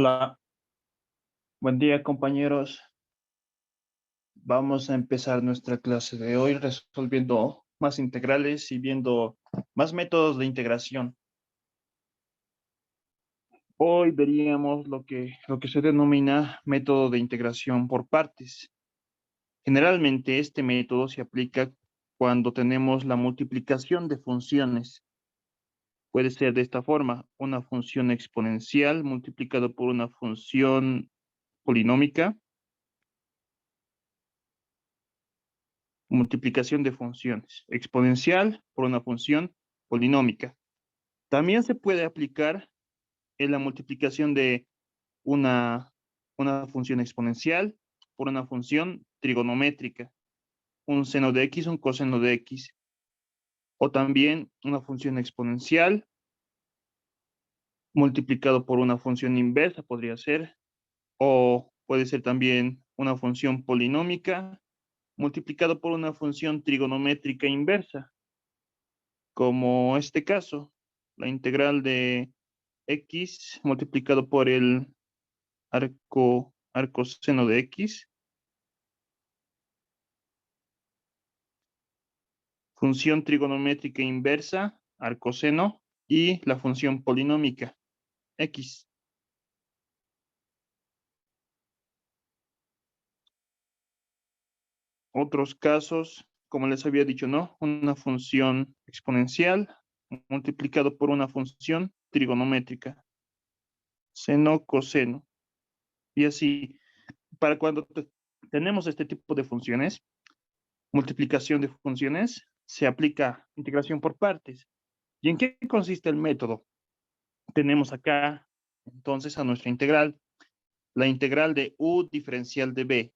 Hola, buen día compañeros. Vamos a empezar nuestra clase de hoy resolviendo más integrales y viendo más métodos de integración. Hoy veríamos lo que se denomina método de integración por partes. Generalmente este método se aplica cuando tenemos la multiplicación de funciones. Puede ser de esta forma: una función exponencial multiplicado por una función polinómica. Multiplicación de funciones, exponencial por una función polinómica. También se puede aplicar en la multiplicación de una, una función exponencial por una función trigonométrica, un seno de x, un coseno de x, o también una función exponencial multiplicado por una función inversa, podría ser, o puede ser también una función polinómica multiplicado por una función trigonométrica inversa, como este caso, la integral de x multiplicado por el arcoseno de x, función trigonométrica inversa, arcoseno, y la función polinómica, x. Otros casos, como les había dicho, ¿no? Una función exponencial multiplicado por una función trigonométrica, seno, coseno, y así. Para cuando tenemos este tipo de funciones, multiplicación de funciones, se aplica integración por partes. ¿Y en qué consiste el método? Tenemos acá entonces a nuestra integral, la integral de u diferencial de b.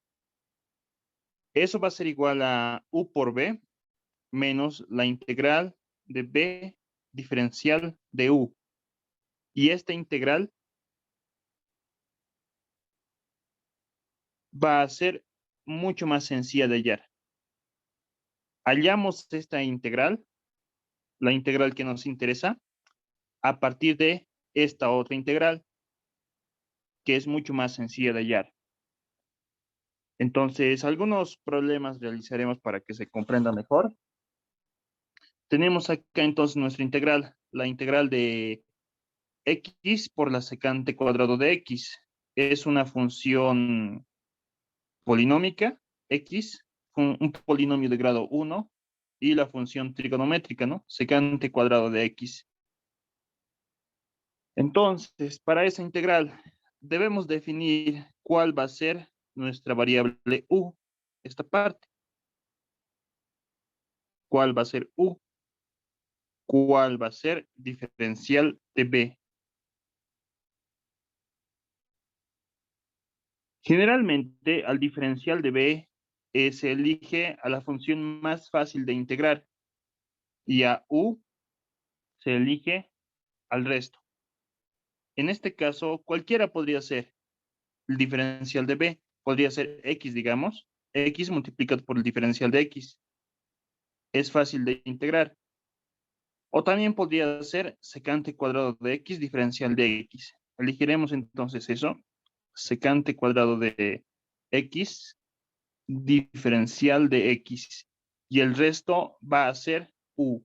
Eso va a ser igual a u por b menos la integral de b diferencial de u. Y esta integral va a ser mucho más sencilla de hallar. Hallamos esta integral, la integral que nos interesa, a partir de esta otra integral, que es mucho más sencilla de hallar. Entonces, algunos problemas realizaremos para que se comprenda mejor. Tenemos acá entonces nuestra integral, la integral de x por la secante cuadrado de x. Es una función polinómica, x, un polinomio de grado 1, y la función trigonométrica, ¿no? Secante cuadrado de x. Entonces, para esa integral, debemos definir cuál va a ser nuestra variable u, esta parte. ¿Cuál va a ser u? ¿Cuál va a ser diferencial de b? Generalmente, al diferencial de b se elige a la función más fácil de integrar y a u se elige al resto. En este caso, cualquiera podría ser el diferencial de b. Podría ser x, digamos, x multiplicado por el diferencial de x. Es fácil de integrar. O también podría ser secante cuadrado de x diferencial de x. Elegiremos entonces eso, secante cuadrado de x diferencial de x. Y el resto va a ser u.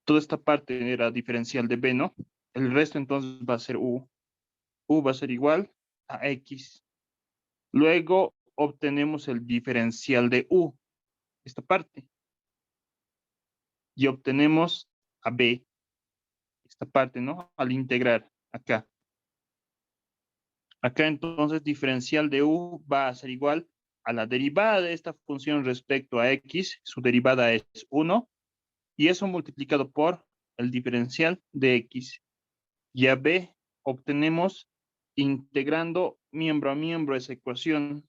Toda esta parte era diferencial de b, ¿no? El resto entonces va a ser u. U va a ser igual a x. Luego obtenemos el diferencial de u, esta parte. Y obtenemos a b, esta parte, ¿no? Al integrar acá. Acá entonces diferencial de u va a ser igual a la derivada de esta función respecto a x. Su derivada es 1. Y eso multiplicado por el diferencial de x. Y a b obtenemos integrando miembro a miembro esa ecuación.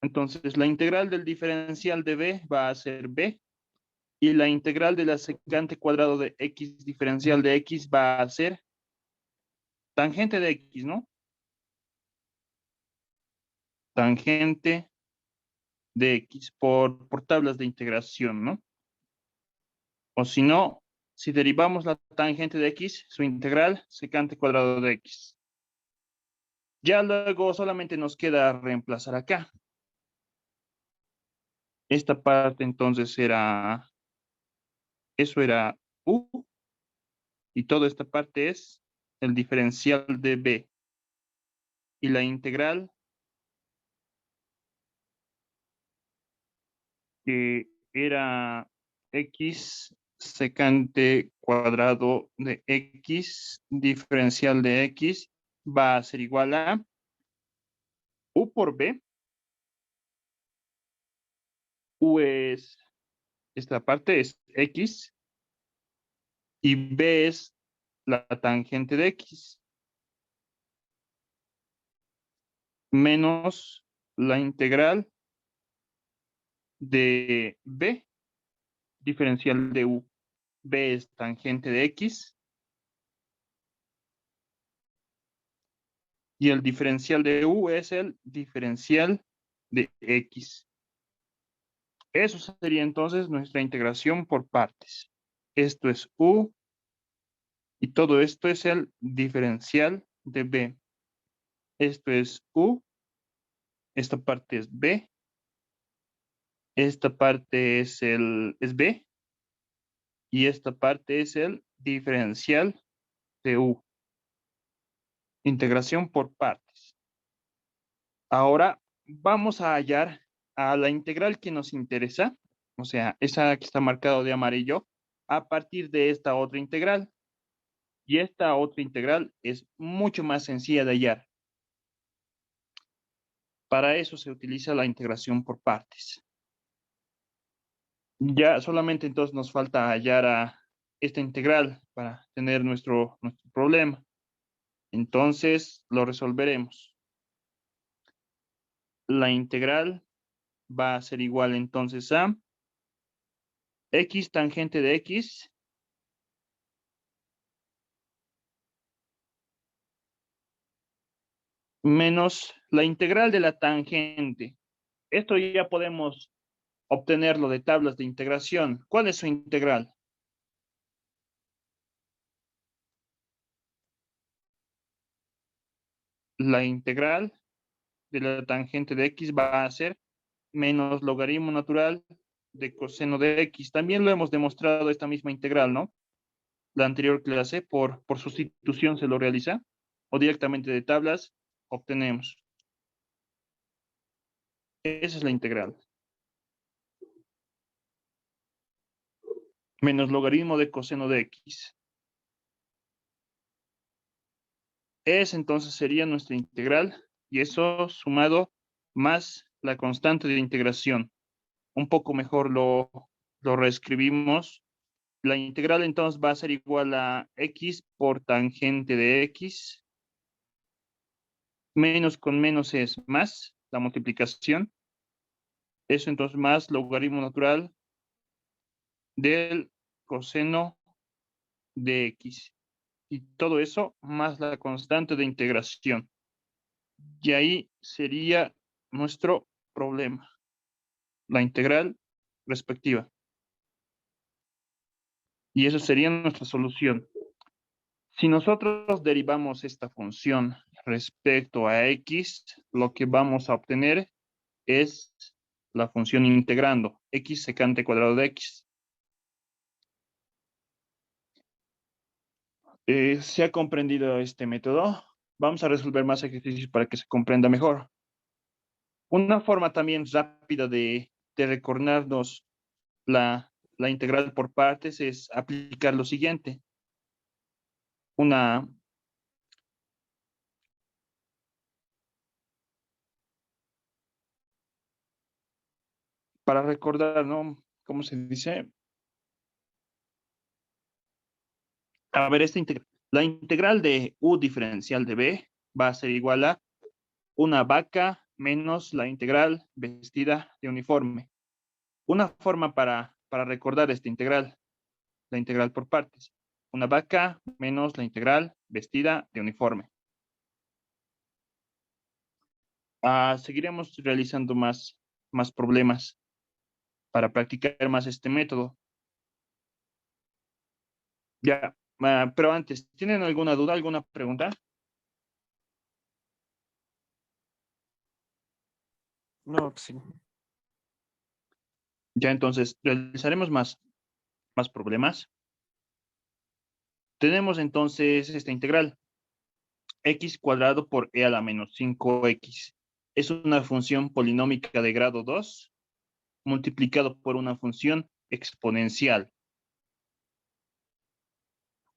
Entonces la integral del diferencial de b va a ser b. Y la integral de la secante cuadrado de x diferencial de x va a ser tangente de x, ¿no? Tangente de x por tablas de integración, ¿no? O si no, Si derivamos la tangente de x, su integral secante cuadrado de x. Ya luego solamente nos queda reemplazar acá. Esta parte entonces era, eso era u, y toda esta parte es el diferencial de b. Y la integral que era x secante cuadrado de x, diferencial de x, va a ser igual a u por b. U es, esta parte es x, y b es la tangente de x, menos la integral de b, diferencial de u. B es tangente de x, y el diferencial de u es el diferencial de x. Eso sería entonces nuestra integración por partes. Esto es u, y todo esto es el diferencial de b. Esto es u, esta parte es b, esta parte es b, y esta parte es el diferencial de u. Integración por partes. Ahora vamos a hallar a la integral que nos interesa, o sea, esa que está marcado de amarillo, a partir de esta otra integral. Y esta otra integral es mucho más sencilla de hallar. Para eso se utiliza la integración por partes. Ya solamente entonces nos falta hallar a esta integral para tener nuestro problema. Entonces lo resolveremos. La integral va a ser igual entonces a x tangente de x menos la integral de la tangente. Esto ya podemos obtenerlo de tablas de integración. ¿Cuál es su integral? La integral de la tangente de x va a ser menos logaritmo natural de coseno de x. También lo hemos demostrado esta misma integral, ¿no? La anterior clase, por sustitución se lo realiza, o directamente de tablas obtenemos. Esa es la integral. Menos logaritmo de coseno de x. Es entonces sería nuestra integral, y eso sumado más la constante de integración. Un poco mejor lo reescribimos. La integral entonces va a ser igual a x por tangente de x. Menos con menos es más, la multiplicación. Eso entonces más logaritmo natural del coseno de x. Y todo eso más la constante de integración. Y ahí sería nuestro problema. La integral respectiva. Y eso sería nuestra solución. Si nosotros derivamos esta función respecto a x, lo que vamos a obtener es la función integrando x secante cuadrado de x. ¿Se ha comprendido este método? Vamos a resolver más ejercicios para que se comprenda mejor. Una forma también rápida de recordarnos la integral por partes es aplicar lo siguiente. Para recordar, ¿no? ¿Cómo se dice? A ver, la integral de u diferencial de b va a ser igual a una vaca menos la integral vestida de uniforme. Una forma para recordar esta integral, la integral por partes. Una vaca menos la integral vestida de uniforme. Seguiremos realizando más problemas para practicar más este método. Ya, pero antes, ¿tienen alguna duda, alguna pregunta? No, sí. Ya, entonces, realizaremos más problemas. Tenemos entonces esta integral, x cuadrado por e a la menos 5x. Es una función polinómica de grado 2 multiplicado por una función exponencial.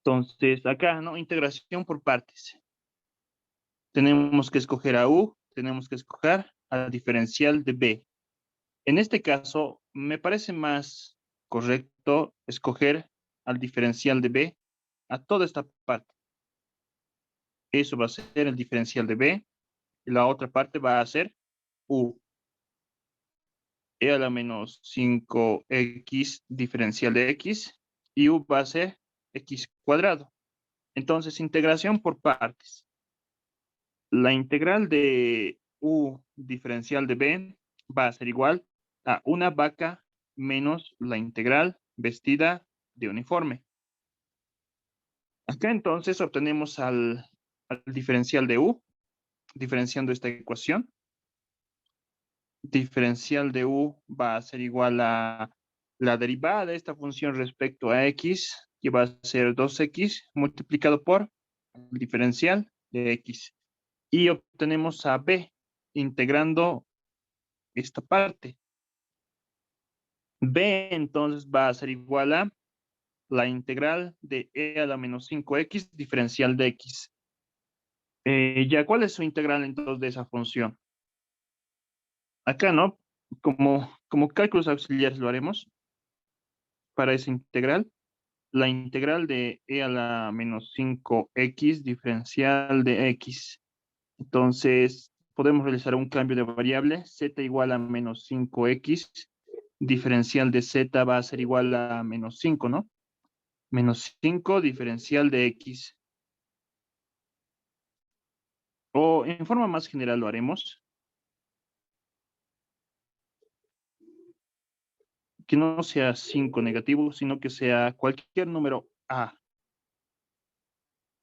Entonces, acá, ¿no? Integración por partes. Tenemos que escoger a u, tenemos que escoger al diferencial de b. En este caso, me parece más correcto escoger al diferencial de b a toda esta parte. Eso va a ser el diferencial de b, y la otra parte va a ser u. E a la menos 5x diferencial de x, y u va a ser x cuadrado. Entonces, integración por partes. La integral de u diferencial de b va a ser igual a una vaca menos la integral vestida de uniforme. Acá entonces obtenemos al diferencial de u, diferenciando esta ecuación. Diferencial de u va a ser igual a la derivada de esta función respecto a x, que va a ser 2x multiplicado por el diferencial de x. Y obtenemos a b integrando esta parte. B entonces va a ser igual a la integral de e a la menos 5x diferencial de x. Ya, ¿cuál es su integral entonces de esa función? Acá, ¿no? Como cálculos auxiliares lo haremos para esa integral. La integral de e a la menos 5x diferencial de x. Entonces, podemos realizar un cambio de variable, z igual a menos 5x, diferencial de z va a ser igual a menos 5, ¿no? Menos 5 diferencial de x. O en forma más general lo haremos, que no sea 5 negativo, sino que sea cualquier número a.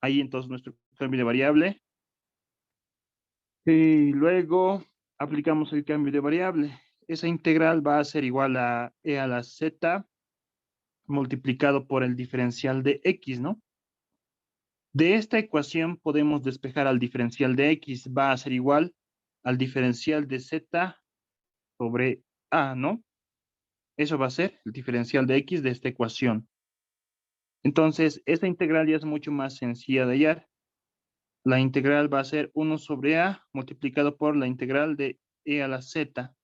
Ahí entonces nuestro cambio de variable. Y luego aplicamos el cambio de variable. Esa integral va a ser igual a e a la z multiplicado por el diferencial de x, ¿no? De esta ecuación podemos despejar al diferencial de x, va a ser igual al diferencial de z sobre a, ¿no? Eso va a ser el diferencial de x de esta ecuación. Entonces, esta integral ya es mucho más sencilla de hallar. La integral va a ser 1 sobre a multiplicado por la integral de e a la z,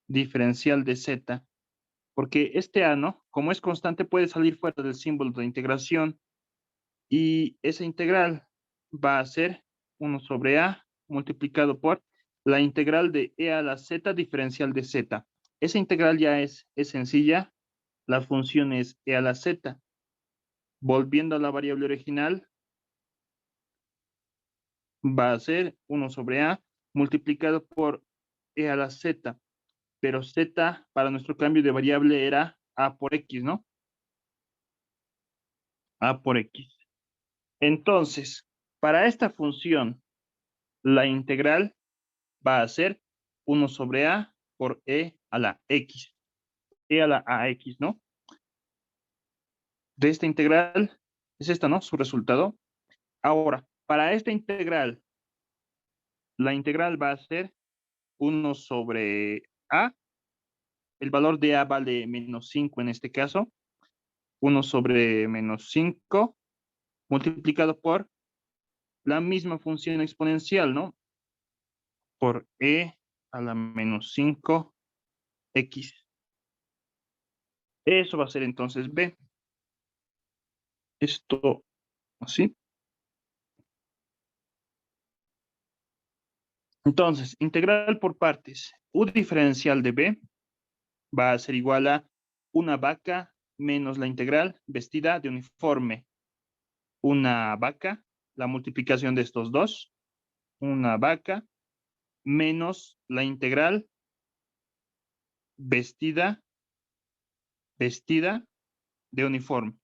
diferencial de z. Porque este a, ¿no? Como es constante, puede salir fuera del símbolo de integración. Y esa integral va a ser 1 sobre a multiplicado por la integral de e a la z diferencial de z. Esa integral ya es sencilla. La función es e a la z. Volviendo a la variable original, va a ser 1 sobre a multiplicado por e a la z. Pero z para nuestro cambio de variable era a por x, ¿no? A por x. Entonces, para esta función, la integral va a ser 1 sobre a por e a la x. E a la ax, ¿no? De esta integral, es esta, ¿no? Su resultado. Ahora, para esta integral, la integral va a ser 1 sobre a. El valor de a vale menos 5 en este caso. 1 sobre menos 5 multiplicado por la misma función exponencial, ¿no? Por e a la menos 5x. Eso va a ser entonces b. Esto así. Entonces, integral por partes. U diferencial de b va a ser igual a una vaca menos la integral vestida de uniforme. Una vaca, la multiplicación de estos dos. Una vaca menos la integral vestida de uniforme.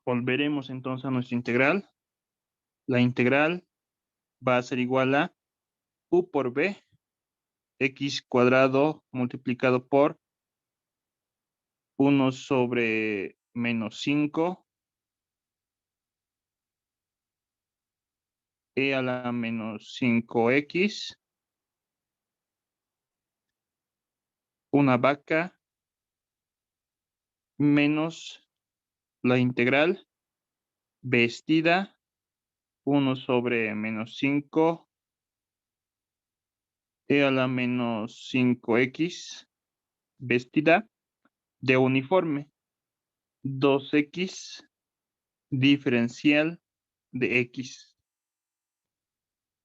Volveremos entonces a nuestra integral. La integral va a ser igual a u por b, x cuadrado multiplicado por 1 sobre menos 5, e a la menos 5x, una vaca, menos la integral vestida, 1 sobre menos 5, e a la menos 5x, vestida, de uniforme, 2x, diferencial de x.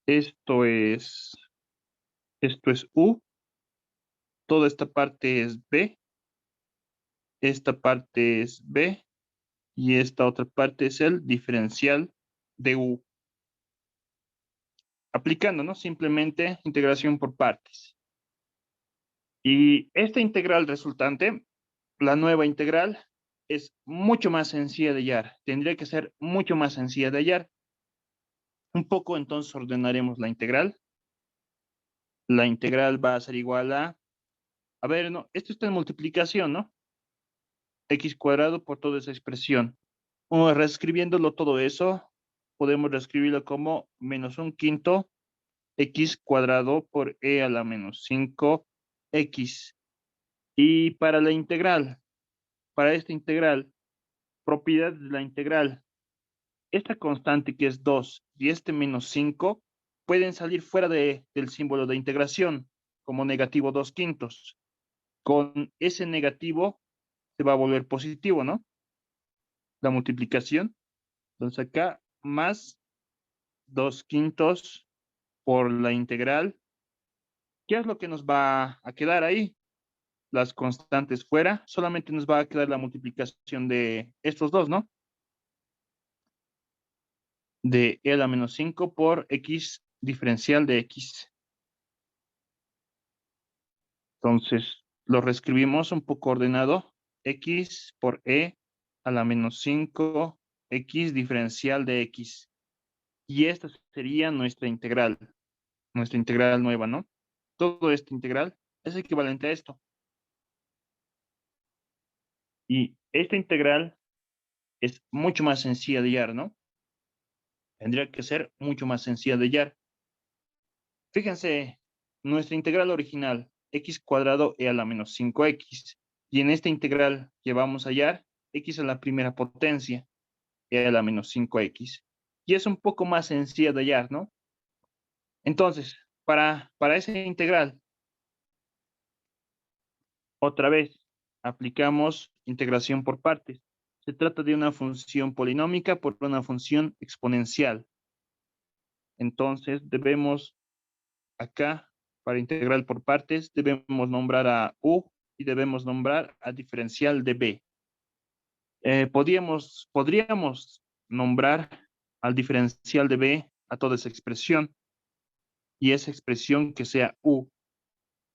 Esto es u, toda esta parte es b, esta parte es b, y esta otra parte es el diferencial de u. Aplicando, ¿no? Simplemente integración por partes. Y esta integral resultante, la nueva integral, es mucho más sencilla de hallar. Tendría que ser mucho más sencilla de hallar. Un poco entonces ordenaremos la integral. La integral va a ser igual a ver, no, esto está en multiplicación, ¿no? X cuadrado por toda esa expresión. Reescribiéndolo todo eso, podemos reescribirlo como menos un quinto x cuadrado por e a la menos 5x. Y para la integral, para esta integral, propiedad de la integral, esta constante que es 2 y este menos 5 pueden salir fuera del símbolo de integración como negativo 2 quintos. Con ese negativo se va a volver positivo, ¿no? La multiplicación. Entonces acá más 2 quintos por la integral. ¿Qué es lo que nos va a quedar ahí? Las constantes fuera, solamente nos va a quedar la multiplicación de estos dos, ¿no? De e a la menos 5 por x diferencial de x. Entonces, lo reescribimos un poco ordenado. X por e a la menos 5, x diferencial de x. Y esta sería nuestra integral nueva, ¿no? Todo esta integral es equivalente a esto. Y esta integral es mucho más sencilla de hallar, ¿no? Tendría que ser mucho más sencilla de hallar. Fíjense, nuestra integral original, x cuadrado e a la menos 5x. Y en esta integral que vamos a hallar, x a la primera potencia, e a la menos 5x. Y es un poco más sencilla de hallar, ¿no? Entonces, para esa integral, otra vez, aplicamos integración por partes. Se trata de una función polinómica por una función exponencial. Entonces, debemos acá, para integral por partes, debemos nombrar a u y debemos nombrar a diferencial de b. Podríamos nombrar al diferencial de b a toda esa expresión y esa expresión que sea u.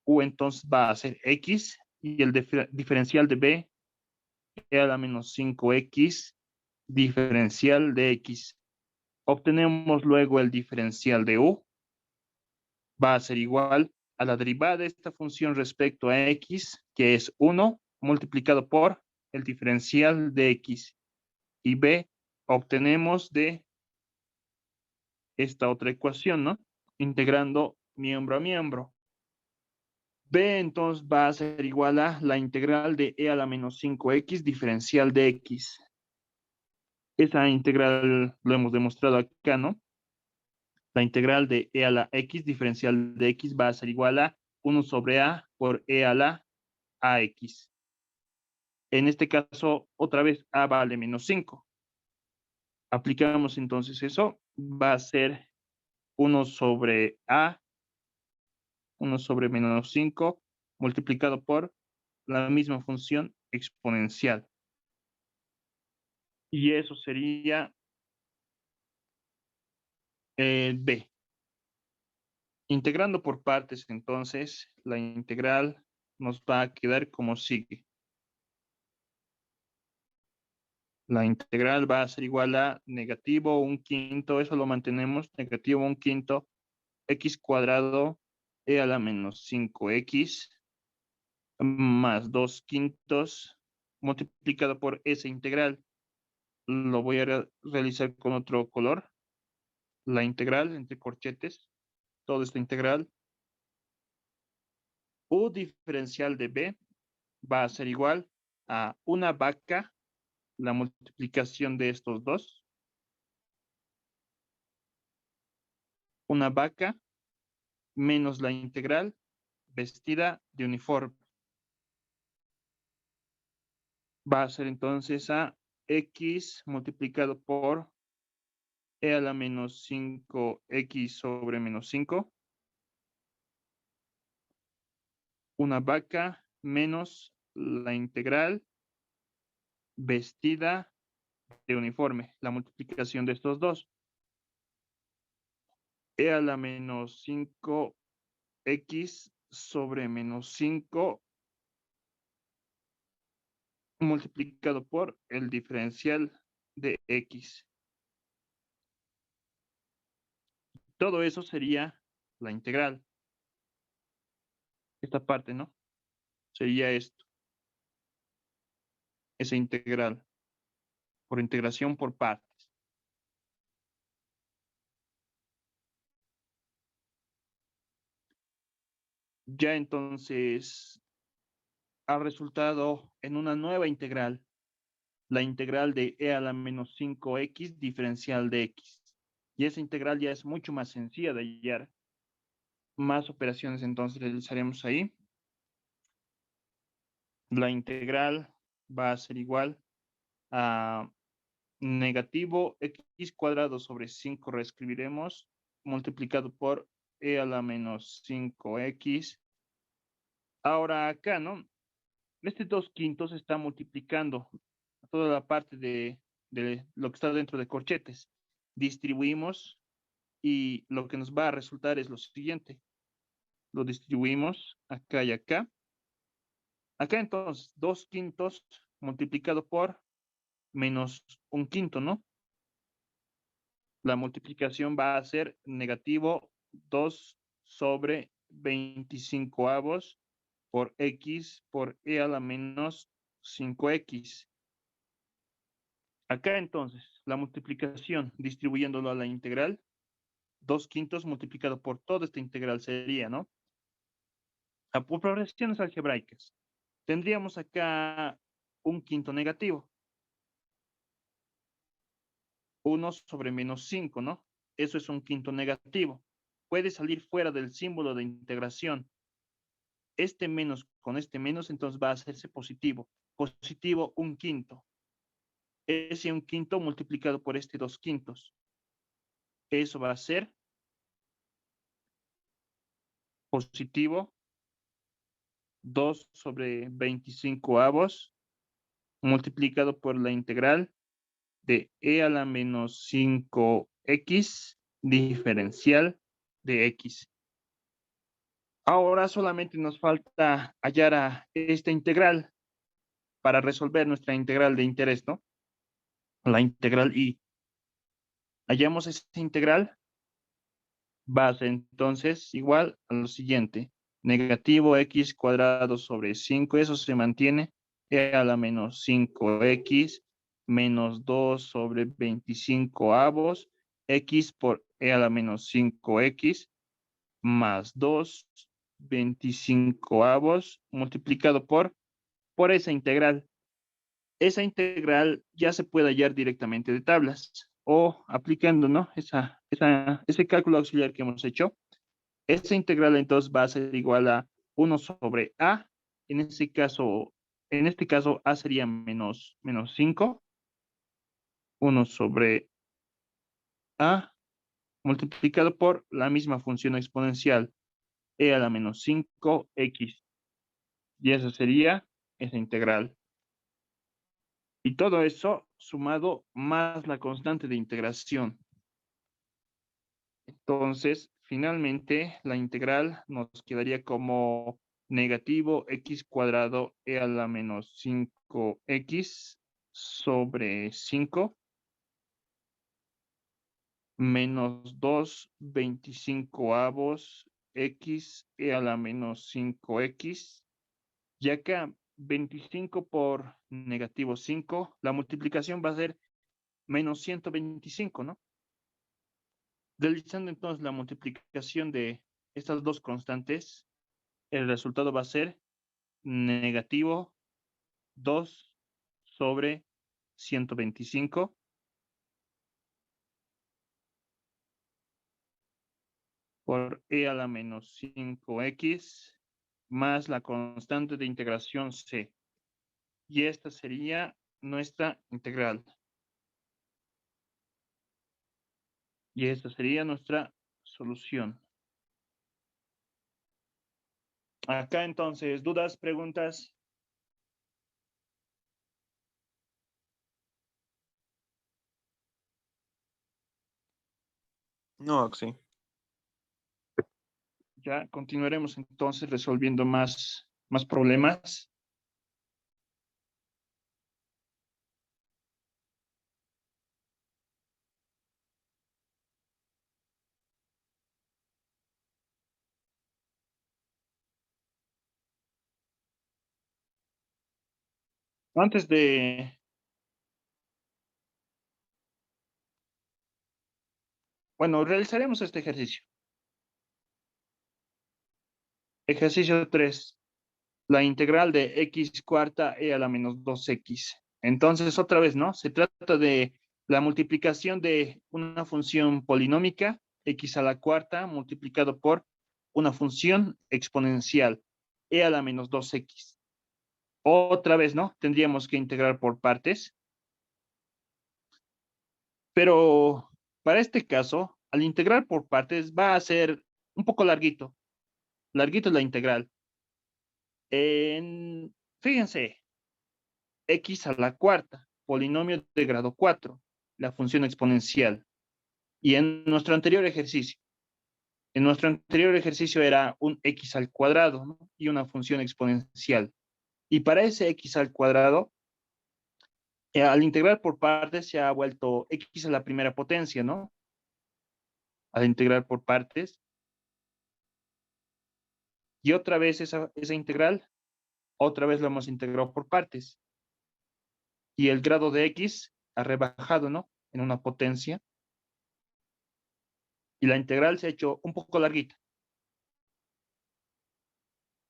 U entonces va a ser x y el diferencial de b e a la menos 5x diferencial de x. Obtenemos luego el diferencial de u. Va a ser igual a la derivada de esta función respecto a x, que es 1 multiplicado por el diferencial de x. Y b obtenemos de esta otra ecuación, ¿no? Integrando miembro a miembro. B entonces va a ser igual a la integral de e a la menos 5x diferencial de x. Esa integral lo hemos demostrado acá, ¿no? La integral de e a la x diferencial de x va a ser igual a 1 sobre a por e a la ax. En este caso, otra vez, a vale menos 5. Aplicamos entonces eso, va a ser 1 sobre a, 1 sobre menos 5, multiplicado por la misma función exponencial. Y eso sería b. Integrando por partes, entonces, la integral nos va a quedar como sigue. La integral va a ser igual a negativo 1/5, eso lo mantenemos, negativo 1/5, x cuadrado e a la menos 5x más 2/5 multiplicado por esa integral. Lo voy a realizar con otro color. La integral entre corchetes, toda esta integral. U diferencial de b va a ser igual a una vaca, la multiplicación de estos dos. Una vaca menos la integral vestida de uniforme. Va a ser entonces a x multiplicado por e a la menos 5x sobre menos 5. Una vaca menos la integral vestida de uniforme, la multiplicación de estos dos. E a la menos 5x sobre menos 5 multiplicado por el diferencial de x. Todo eso sería la integral. Esta parte, ¿no? Sería esto. Esa integral. Por integración por partes. Ya entonces ha resultado en una nueva integral. La integral de e a la menos 5x diferencial de x. Y esa integral ya es mucho más sencilla de hallar. Más operaciones entonces realizaremos ahí. La integral va a ser igual a negativo x cuadrado sobre 5 reescribiremos multiplicado por e a la menos 5x. Ahora acá, ¿no? Este 2/5 está multiplicando toda la parte de lo que está dentro de corchetes. Distribuimos y lo que nos va a resultar es lo siguiente. Lo distribuimos acá y acá. Acá entonces 2/5 multiplicado por menos 1/5, ¿no? La multiplicación va a ser negativo 2 sobre 25avos por x por e a la menos 5x. Acá entonces, la multiplicación distribuyéndolo a la integral, 2/5 multiplicado por toda esta integral sería, ¿no? Por progresiones algebraicas. Tendríamos acá 1/5 negativo. 1 sobre menos 5, ¿no? Eso es 1/5 negativo. Puede salir fuera del símbolo de integración. Este menos con este menos, entonces va a hacerse positivo. Positivo 1/5. Ese 1/5 multiplicado por este 2/5. Eso va a ser positivo 2 sobre 25avos multiplicado por la integral de e a la menos 5x diferencial de x. Ahora solamente nos falta hallar a esta integral para resolver nuestra integral de interés, ¿no? La integral y. Hallamos esta integral, va a ser entonces igual a lo siguiente. Negativo x cuadrado sobre 5, eso se mantiene, e a la menos 5x menos 2 sobre 25avos, x por e a la menos 5x más 2 25avos multiplicado por esa integral. Esa integral ya se puede hallar directamente de tablas o aplicando, ¿no? Ese cálculo auxiliar que hemos hecho. Esa integral entonces va a ser igual a 1 sobre a. En este caso a sería menos 5. 1 sobre a multiplicado por la misma función exponencial e a la menos 5x. Y esa sería esa integral. Y todo eso sumado más la constante de integración. Entonces, finalmente, la integral nos quedaría como negativo x cuadrado e a la menos 5x sobre 5 menos 2/25 x e a la menos 5x. Y acá 25 por negativo 5, la multiplicación va a ser menos 125, ¿no? Realizando entonces la multiplicación de estas dos constantes, el resultado va a ser negativo 2 sobre 125 por e a la menos 5x más la constante de integración c. Y esta sería nuestra integral. Y esta sería nuestra solución. Acá entonces, ¿dudas, preguntas? No, sí. Ya continuaremos entonces resolviendo más problemas. Antes de... Bueno, realizaremos este ejercicio. Ejercicio 3. La integral de x cuarta e a la menos 2x. Entonces, otra vez, ¿no? Se trata de la multiplicación de una función polinómica, x a la cuarta, multiplicado por una función exponencial, e a la menos 2x. Otra vez, ¿no? Tendríamos que integrar por partes. Pero para este caso, al integrar por partes va a ser un poco larguito. Larguito es la integral. Fíjense, x a la cuarta, polinomio de grado 4, la función exponencial. Y en nuestro anterior ejercicio era un x al cuadrado, ¿no? Y una función exponencial. Y para ese x al cuadrado, al integrar por partes se ha vuelto x a la primera potencia, ¿no? Al integrar por partes. Y otra vez esa integral, otra vez lo hemos integrado por partes. Y el grado de x ha rebajado, ¿no? En una potencia. Y la integral se ha hecho un poco larguita.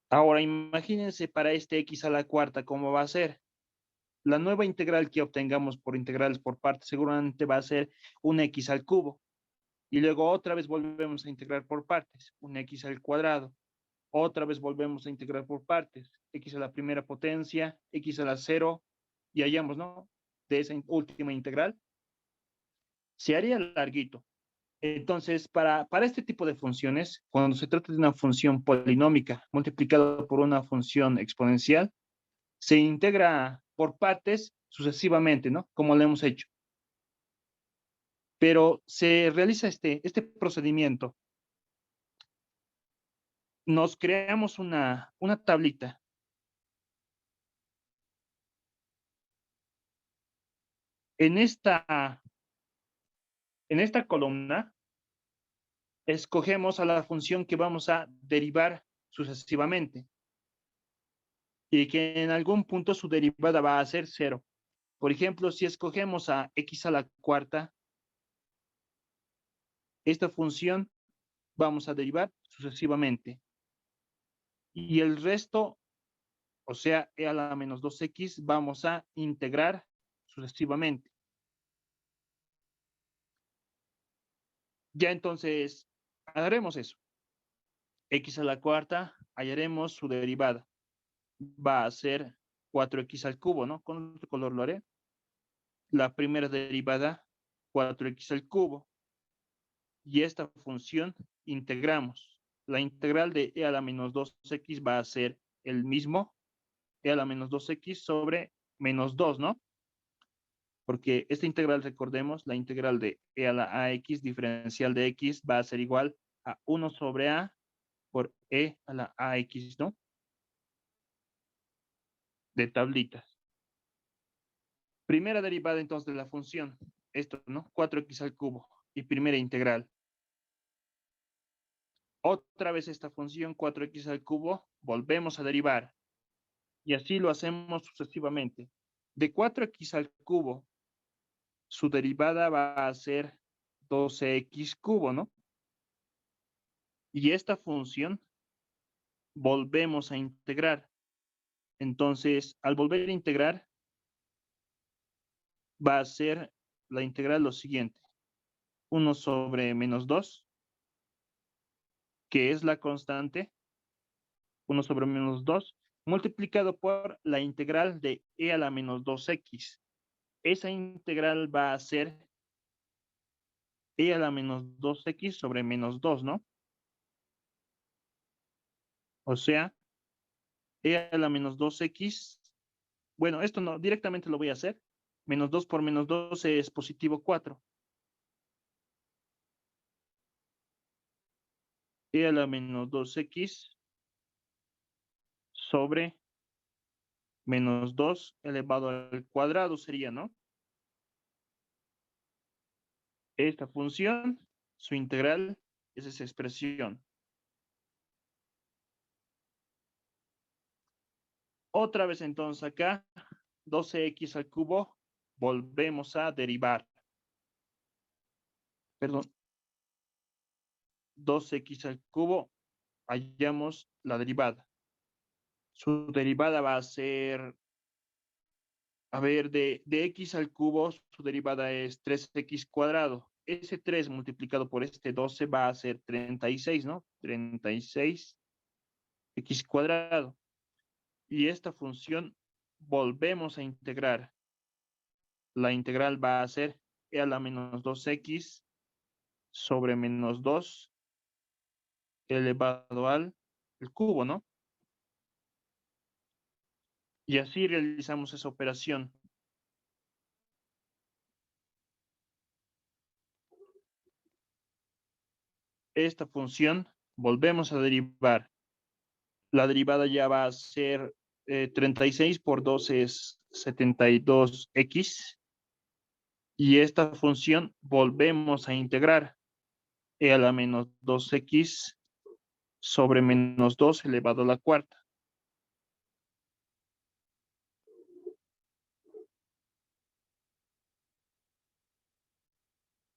Ahora imagínense para este x a la cuarta, ¿cómo va a ser? La nueva integral que obtengamos por integrales por partes seguramente va a ser un x al cubo. Y luego otra vez volvemos a integrar por partes, un x al cuadrado. Otra vez volvemos a integrar por partes, x a la primera potencia, x a la 0, y hallamos, ¿no? De esa última integral. Se haría larguito. Entonces, para este tipo de funciones, cuando se trata de una función polinómica multiplicada por una función exponencial, se integra por partes sucesivamente, ¿no? Como lo hemos hecho. Pero se realiza este procedimiento. Nos creamos una tablita. En esta columna, escogemos a la función que vamos a derivar sucesivamente y que en algún punto su derivada va a ser 0. Por ejemplo, si escogemos a x a la cuarta, esta función vamos a derivar sucesivamente. Y el resto, o sea, e a la menos 2x, vamos a integrar sucesivamente. Ya entonces, haremos eso. X a la cuarta, hallaremos su derivada. Va a ser 4x al cubo, ¿no? Con otro color lo haré. La primera derivada, 4x al cubo. Y esta función integramos. La integral de e a la menos 2x va a ser el mismo, e a la menos 2x sobre menos 2, ¿no? Porque esta integral, recordemos, la integral de e a la ax diferencial de x va a ser igual a 1 sobre a por e a la ax, ¿no? De tablitas. Primera derivada entonces de la función. Esto, ¿no? 4x al cubo. Y primera integral. Otra vez esta función 4x al cubo. Volvemos a derivar. Y así lo hacemos sucesivamente. De 4x al cubo, su derivada va a ser 12x cubo, ¿no? Y esta función volvemos a integrar. Entonces, al volver a integrar, va a ser la integral lo siguiente. 1 sobre menos 2, que es la constante, 1 sobre menos 2, multiplicado por la integral de e a la menos 2x. Esa integral va a ser e a la menos 2x sobre menos 2, ¿no? O sea, e a la menos 2x. Bueno, esto no, directamente lo voy a hacer. Menos 2 por menos 2 es positivo 4. E a la menos 2x sobre menos 2 elevado al cuadrado sería, ¿no? Esta función, su integral, es esa expresión. Otra vez entonces acá, 12x al cubo, volvemos a derivar. Perdón. 2x al cubo, hallamos la derivada. Su derivada va a ser, a ver, de x al cubo, su derivada es 3x cuadrado. Ese 3 multiplicado por este 12 va a ser 36, ¿no? 36x cuadrado. Y esta función volvemos a integrar. La integral va a ser e a la menos 2x sobre menos 2 elevado al cubo, ¿no? Y así realizamos esa operación. Esta función volvemos a derivar. La derivada ya va a ser 36 por 2 es 72x. Y esta función volvemos a integrar e a la menos 2x sobre menos 2 elevado a la cuarta.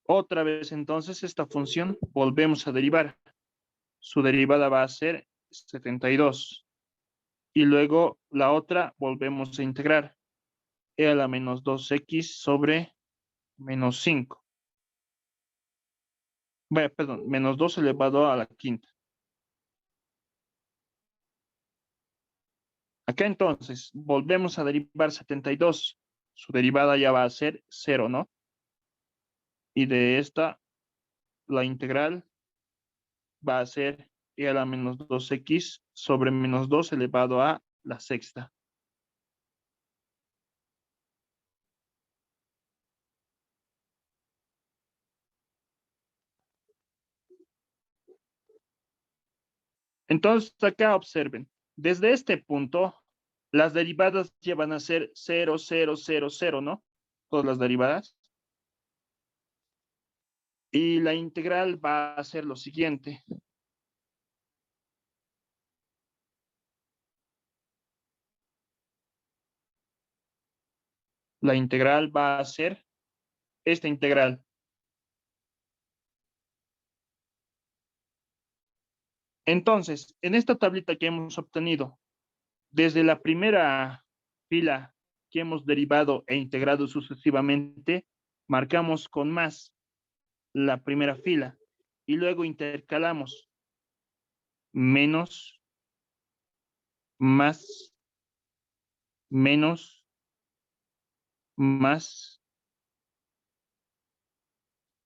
Otra vez entonces esta función volvemos a derivar. Su derivada va a ser 72. Y luego la otra volvemos a integrar. E a la menos 2x sobre menos 5. Bueno, perdón, menos 2 elevado a la quinta. Acá entonces volvemos a derivar 72. Su derivada ya va a ser 0, ¿no? Y de esta, la integral va a ser e a la menos 2x sobre menos 2 elevado a la sexta. Entonces acá observen, desde este punto, las derivadas ya van a ser 0, 0, 0, 0, ¿no? Todas las derivadas. Y la integral va a ser lo siguiente. La integral va a ser esta integral. Entonces, en esta tablita que hemos obtenido, desde la primera fila que hemos derivado e integrado sucesivamente, marcamos con más la primera fila y luego intercalamos menos, más, menos, más,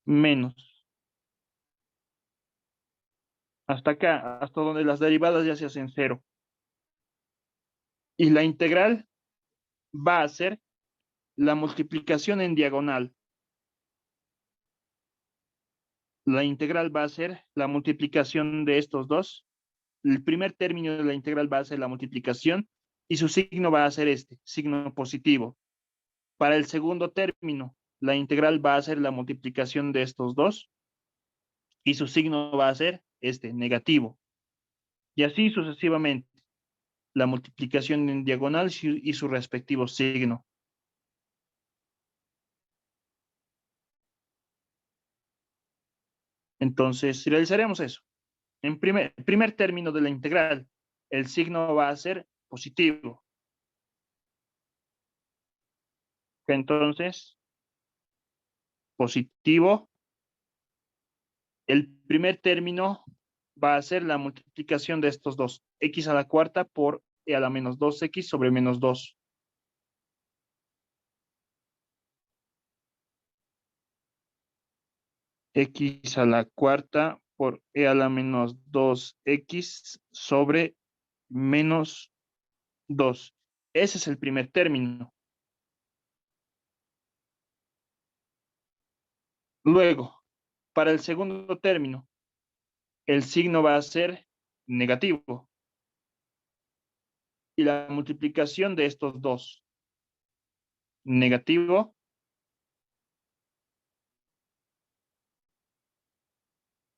menos. Hasta acá, hasta donde las derivadas ya se hacen cero. Y la integral va a ser la multiplicación en diagonal. La integral va a ser la multiplicación de estos dos. El primer término de la integral va a ser la multiplicación y su signo va a ser este, signo positivo. Para el segundo término, la integral va a ser la multiplicación de estos dos y su signo va a ser negativo. Y así sucesivamente, la multiplicación en diagonal y su respectivo signo. Entonces, realizaremos eso. En primer término de la integral, el signo va a ser positivo. Entonces, positivo. El primer término va a ser la multiplicación de estos dos. X a la cuarta por e a la menos 2x sobre menos 2. X a la cuarta por e a la menos 2x sobre menos 2. Ese es el primer término. Luego, para el segundo término, el signo va a ser negativo. Y la multiplicación de estos dos, negativo,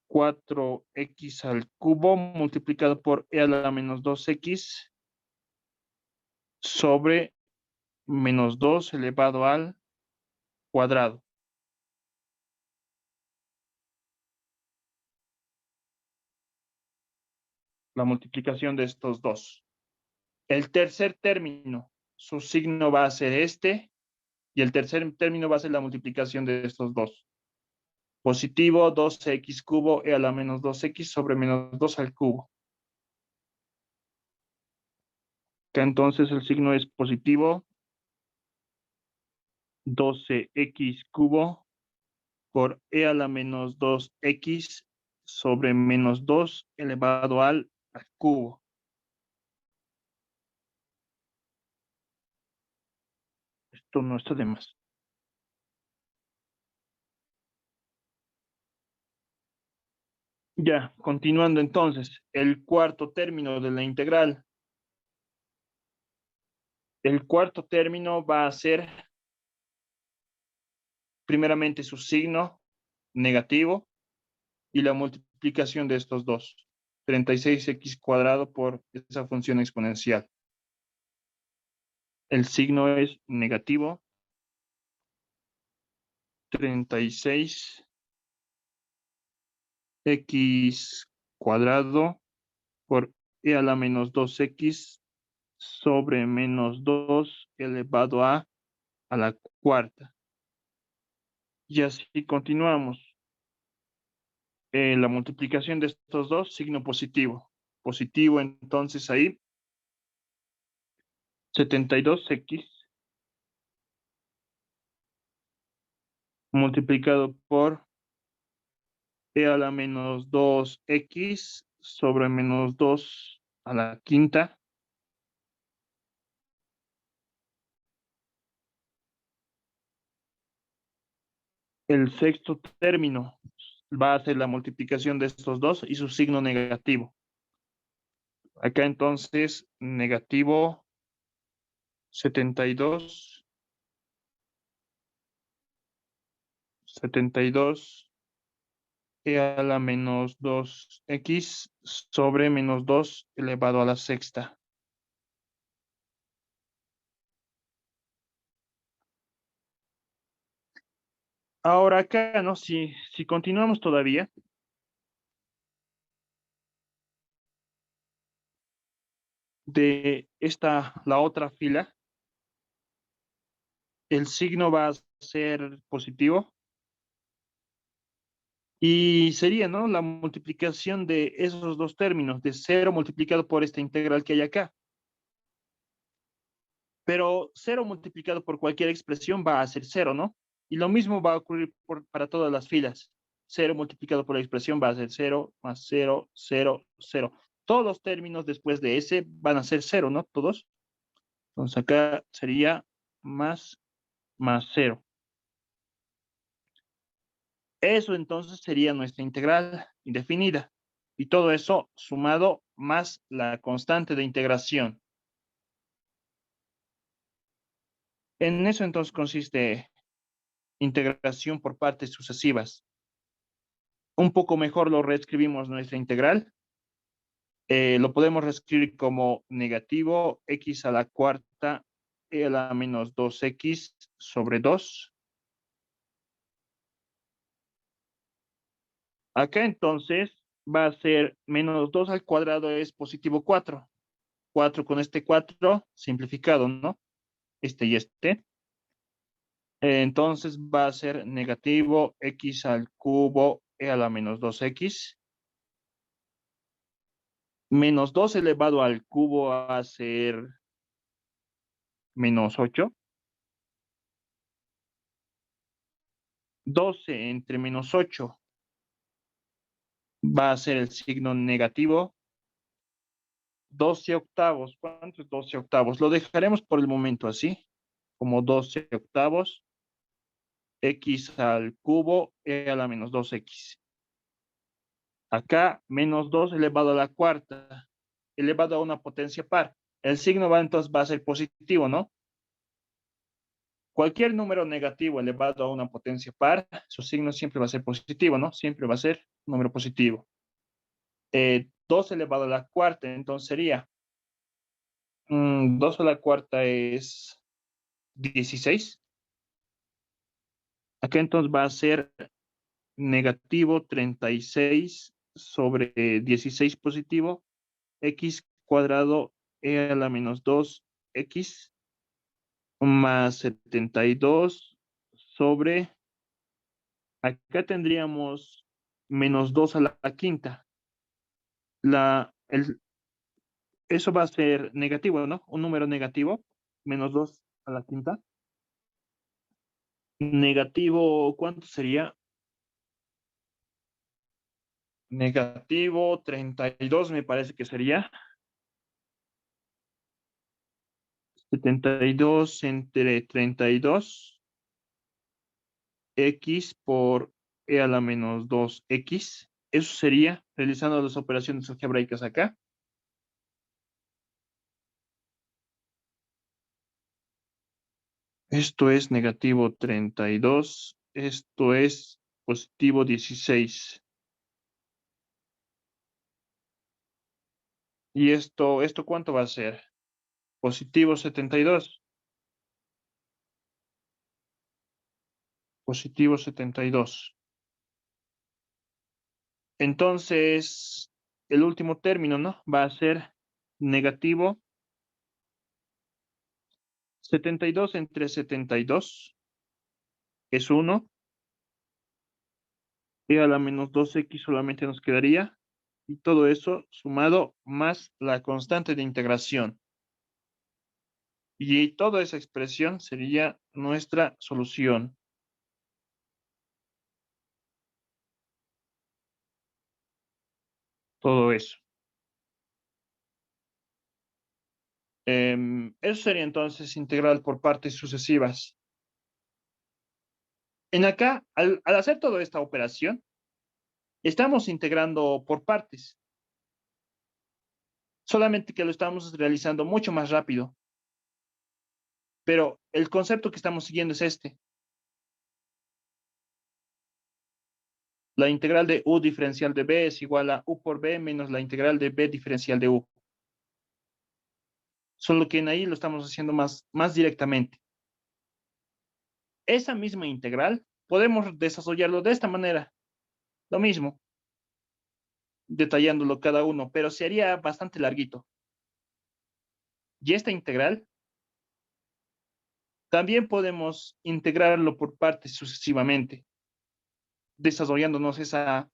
cuatro x al cubo multiplicado por e a la menos 2x sobre menos 2 elevado al cuadrado. La multiplicación de estos dos. El tercer término, su signo va a ser y el tercer término va a ser la multiplicación de estos dos. Positivo 2x cubo e a la menos 2x sobre menos 2 al cubo. Que entonces el signo es positivo 12x cubo por e a la menos 2x sobre menos 2 elevado al cubo. Esto no está de más. Ya, continuando entonces, el cuarto término de la integral. El cuarto término va a ser primeramente su signo negativo y la multiplicación de estos dos. 36x cuadrado por esa función exponencial. El signo es negativo. 36x cuadrado por e a la menos 2x sobre menos 2 elevado a la cuarta. Y así continuamos. La multiplicación de estos dos, signo positivo. Positivo, entonces ahí, 72x multiplicado por e a la menos 2x sobre menos 2 a la quinta. El sexto término va a ser la multiplicación de estos dos y su signo negativo. Acá entonces, negativo 72 e a la menos 2x sobre menos 2 elevado a la sexta. Ahora acá, ¿no? Si continuamos todavía, de la otra fila, el signo va a ser positivo y sería, ¿no? La multiplicación de esos dos términos, de 0 multiplicado por esta integral que hay acá. Pero 0 multiplicado por cualquier expresión va a ser 0, ¿no? Y lo mismo va a ocurrir para todas las filas. 0 multiplicado por la expresión va a ser 0 más 0, 0, 0. Todos los términos después de ese van a ser 0, ¿no? Todos. Entonces acá sería más 0. Eso entonces sería nuestra integral indefinida. Y todo eso sumado más la constante de integración. En eso entonces consiste integración por partes sucesivas. Un poco mejor lo reescribimos nuestra integral. Lo podemos reescribir como negativo x a la cuarta e a la menos 2x sobre 2. Acá entonces va a ser menos 2 al cuadrado es positivo 4. 4 con este 4 simplificado, ¿no? Este y este. Entonces va a ser negativo x al cubo e a la menos 2x. Menos 2 elevado al cubo va a ser menos 8. 12 entre menos 8 va a ser el signo negativo. 12 octavos. ¿Cuánto es 12 octavos? Lo dejaremos por el momento así, como 12 octavos. X al cubo e a la menos 2x. Acá, menos 2 elevado a la cuarta, elevado a una potencia par. El signo va a ser positivo, ¿no? Cualquier número negativo elevado a una potencia par, su signo siempre va a ser positivo, ¿no? Siempre va a ser un número positivo. 2 elevado a la cuarta, entonces sería 2 a la cuarta es 16. Acá entonces va a ser negativo 36 sobre 16 positivo, x cuadrado e a la menos 2x más 72 sobre, acá tendríamos menos 2 a la quinta. Eso va a ser negativo, ¿no? Un número negativo, menos 2 a la quinta. Negativo, ¿cuánto sería? Negativo 32 me parece que sería. 72 entre 32. X por e a la menos 2x. Eso sería realizando las operaciones algebraicas acá. Esto es negativo 32. Esto es positivo 16. ¿Y esto cuánto va a ser? Positivo 72. Positivo 72. Entonces, el último término, ¿no? Va a ser negativo 72 entre 72 es 1. Y a la menos 2x solamente nos quedaría. Y todo eso sumado más la constante de integración. Y toda esa expresión sería nuestra solución. Todo eso. Eso sería entonces integral por partes sucesivas. En acá, al hacer toda esta operación, estamos integrando por partes. Solamente que lo estamos realizando mucho más rápido. Pero el concepto que estamos siguiendo es este. La integral de u diferencial de b es igual a u por b menos la integral de b diferencial de u. Solo que en ahí lo estamos haciendo más directamente. Esa misma integral podemos desarrollarlo de esta manera. Lo mismo, detallándolo cada uno, pero sería bastante larguito. Y esta integral también podemos integrarlo por partes sucesivamente, desarrollándonos esa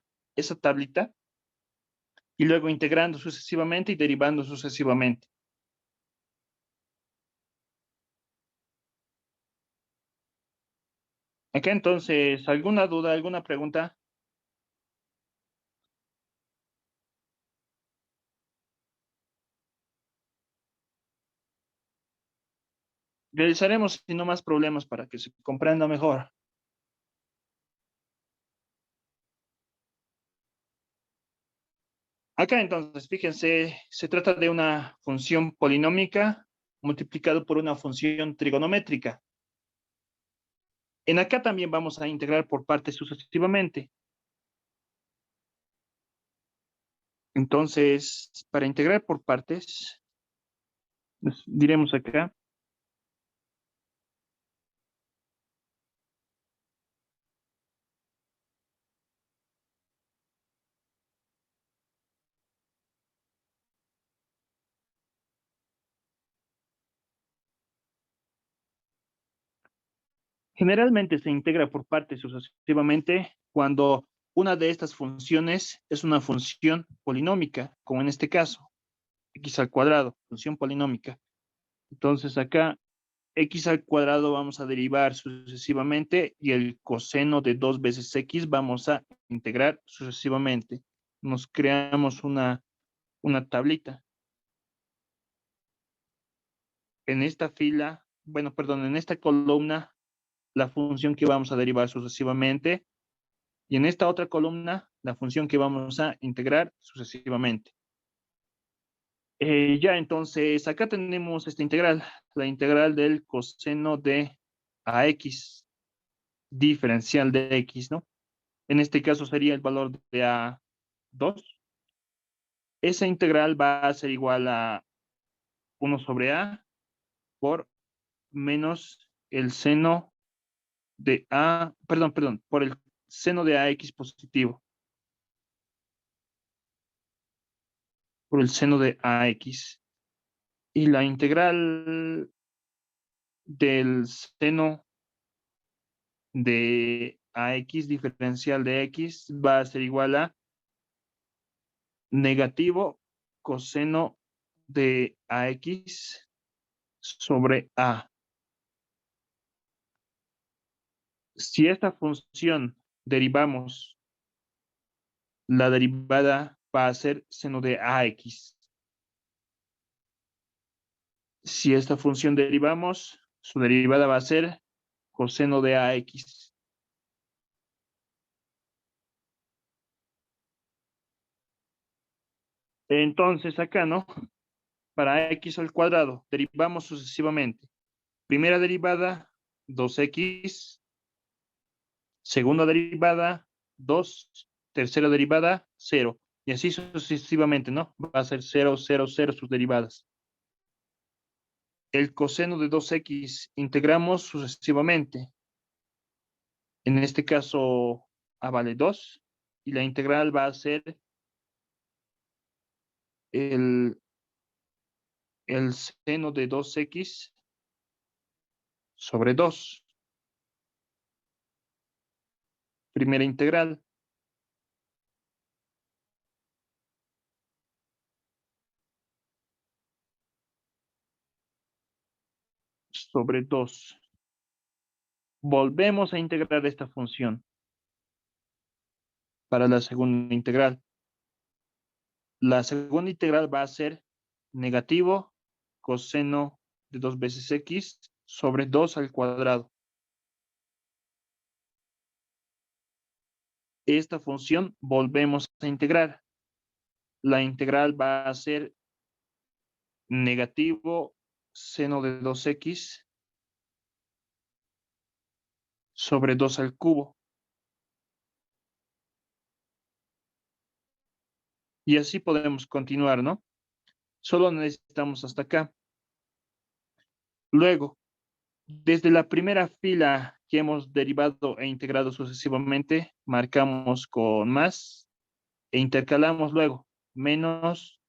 tablita y luego integrando sucesivamente y derivando sucesivamente. Acá entonces, ¿alguna duda, alguna pregunta? Realizaremos, si no más problemas, para que se comprenda mejor. Acá entonces, fíjense, se trata de una función polinómica multiplicado por una función trigonométrica. En acá también vamos a integrar por partes sucesivamente. Entonces, para integrar por partes, diremos acá, generalmente se integra por partes sucesivamente cuando una de estas funciones es una función polinómica, como en este caso, x al cuadrado, función polinómica. Entonces acá, x al cuadrado vamos a derivar sucesivamente y el coseno de 2 veces x vamos a integrar sucesivamente. Nos creamos una tablita. En esta fila, bueno, perdón, en esta columna, la función que vamos a derivar sucesivamente y en esta otra columna, la función que vamos a integrar sucesivamente. Ya entonces, acá tenemos esta integral, la integral del coseno de ax, diferencial de x, ¿no? En este caso sería el valor de a2. Esa integral va a ser igual a 1 sobre a por menos el seno de a, perdón, por el seno de ax positivo, por el seno de ax. Y la integral del seno de ax diferencial de x va a ser igual a negativo coseno de ax sobre a. Si esta función derivamos, la derivada va a ser seno de ax. Si esta función derivamos, su derivada va a ser coseno de ax. Entonces acá, ¿no? Para x al cuadrado, derivamos sucesivamente. Primera derivada, 2x. Segunda derivada, 2. Tercera derivada, 0. Y así sucesivamente, ¿no? Va a ser 0, 0, 0 sus derivadas. El coseno de 2x integramos sucesivamente. En este caso, a vale 2. Y la integral va a ser el seno de 2x sobre 2. Primera integral. Sobre 2. Volvemos a integrar esta función para la segunda integral. La segunda integral va a ser negativo coseno de 2 veces x sobre 2 al cuadrado. Esta función volvemos a integrar. La integral va a ser negativo seno de 2x sobre 2 al cubo. Y así podemos continuar, ¿no? Solo necesitamos hasta acá. Luego, desde la primera fila que hemos derivado e integrado sucesivamente, marcamos con más e intercalamos luego menos,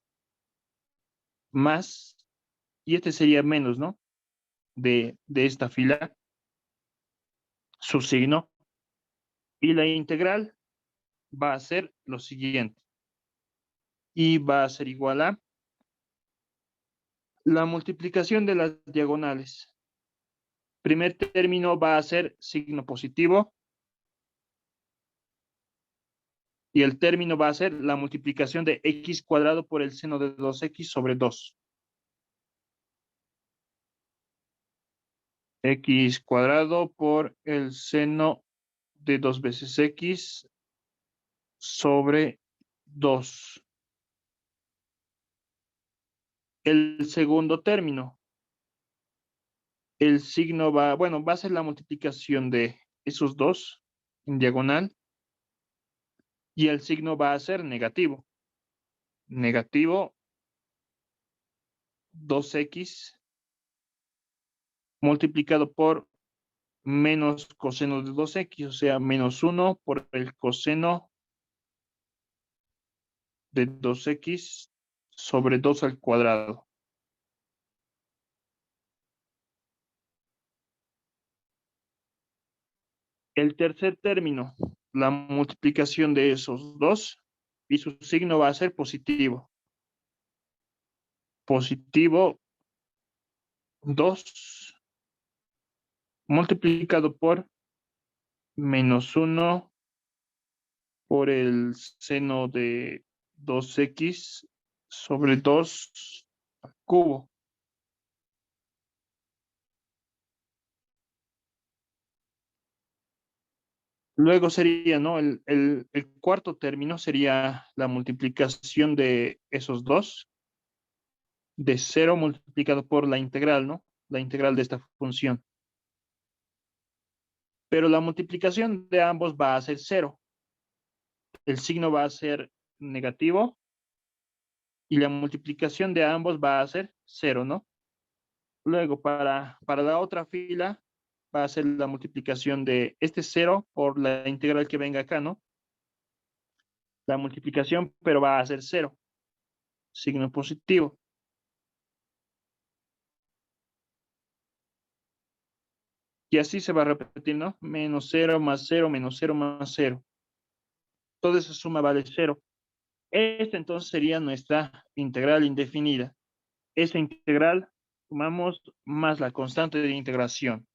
más, y este sería menos, ¿no? De esta fila, su signo, y la integral va a ser lo siguiente, y va a ser igual a la multiplicación de las diagonales. Primer término va a ser signo positivo, y el término va a ser la multiplicación de x cuadrado por el seno de 2x sobre 2. X cuadrado por el seno de 2 veces x sobre 2. El segundo término, el signo va, bueno, va a ser la multiplicación de esos dos en diagonal y el signo va a ser negativo. Negativo 2x multiplicado por menos coseno de 2x, o sea, menos 1 por el coseno de 2x sobre 2 al cuadrado. El tercer término, la multiplicación de esos dos, y su signo va a ser positivo. Positivo 2 multiplicado por menos 1 por el seno de 2x sobre 2 al cubo. Luego sería, ¿no? El cuarto término sería la multiplicación de esos dos, de 0 multiplicado por la integral, ¿no? La integral de esta función. Pero la multiplicación de ambos va a ser 0. El signo va a ser negativo y la multiplicación de ambos va a ser 0, ¿no? Luego, para la otra fila, va a ser la multiplicación de este 0 por la integral que venga acá, ¿no? La multiplicación, pero va a ser 0. Signo positivo. Y así se va a repetir, ¿no? Menos 0 más 0, menos 0 más 0. Toda esa suma vale 0. Esta entonces sería nuestra integral indefinida. Esa integral sumamos más la constante de integración.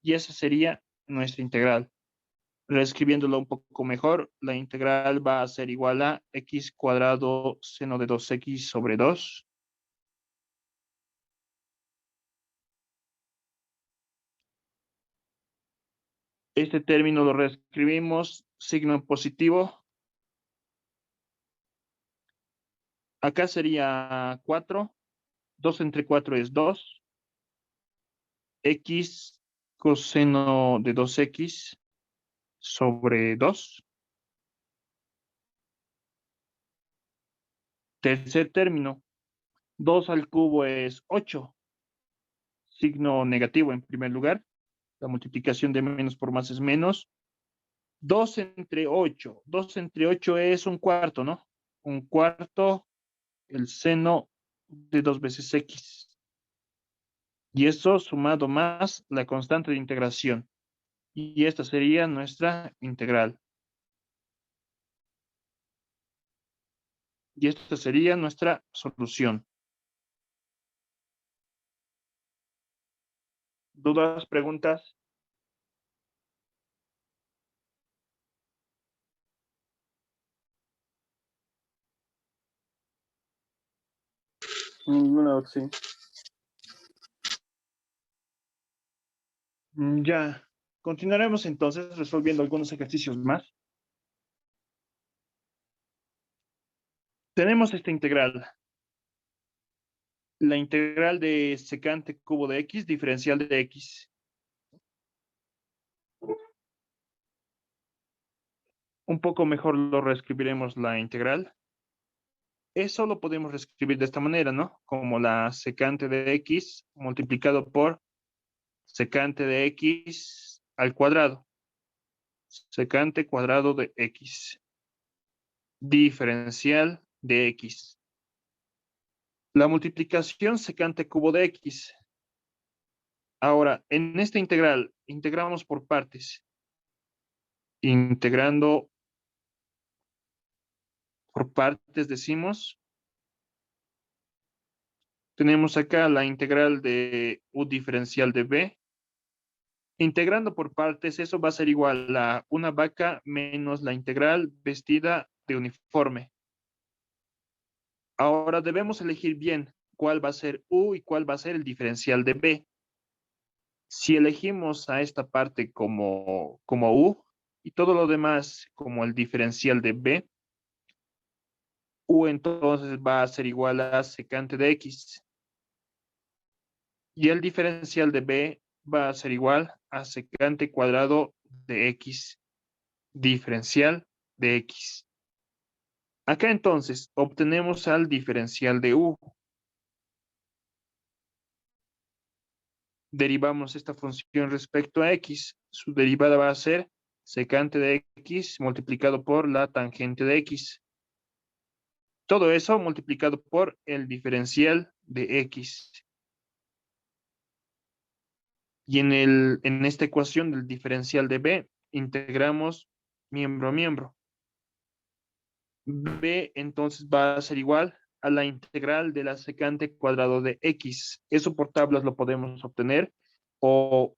Y esa sería nuestra integral. Reescribiéndolo un poco mejor, la integral va a ser igual a x cuadrado seno de 2x sobre 2. Este término lo reescribimos, signo positivo. Acá sería 4. 2 entre 4 es 2. X coseno de 2x sobre 2. Tercer término, 2 al cubo es 8. Signo negativo en primer lugar. La multiplicación de menos por más es menos. 2 entre 8. 2 entre 8 es un cuarto, ¿no? Un cuarto, el seno de 2 veces x. Y eso sumado más la constante de integración. Y esta sería nuestra integral. Y esta sería nuestra solución. ¿Dudas, preguntas? Ninguna, sí. Ya. Continuaremos entonces resolviendo algunos ejercicios más. Tenemos esta integral. La integral de secante cubo de x, diferencial de x. Un poco mejor lo reescribiremos la integral. Eso lo podemos reescribir de esta manera, ¿no? Como la secante de x multiplicado por secante de x al cuadrado. Secante cuadrado de x. Diferencial de x. La multiplicación secante cubo de x. Ahora, en esta integral, integramos por partes. Integrando por partes, decimos. Tenemos acá la integral de u diferencial de b. Integrando por partes, eso va a ser igual a una vaca menos la integral vestida de uniforme. Ahora debemos elegir bien cuál va a ser u y cuál va a ser el diferencial de b. Si elegimos a esta parte como u y todo lo demás como el diferencial de b, u entonces va a ser igual a secante de x. Y el diferencial de b va a ser igual a secante cuadrado de x, diferencial de x. Acá entonces obtenemos al diferencial de u. Derivamos esta función respecto a x. Su derivada va a ser secante de x multiplicado por la tangente de x. Todo eso multiplicado por el diferencial de x. Y en esta ecuación del diferencial de b, integramos miembro a miembro. B entonces va a ser igual a la integral de la secante cuadrado de x. Eso por tablas lo podemos obtener. O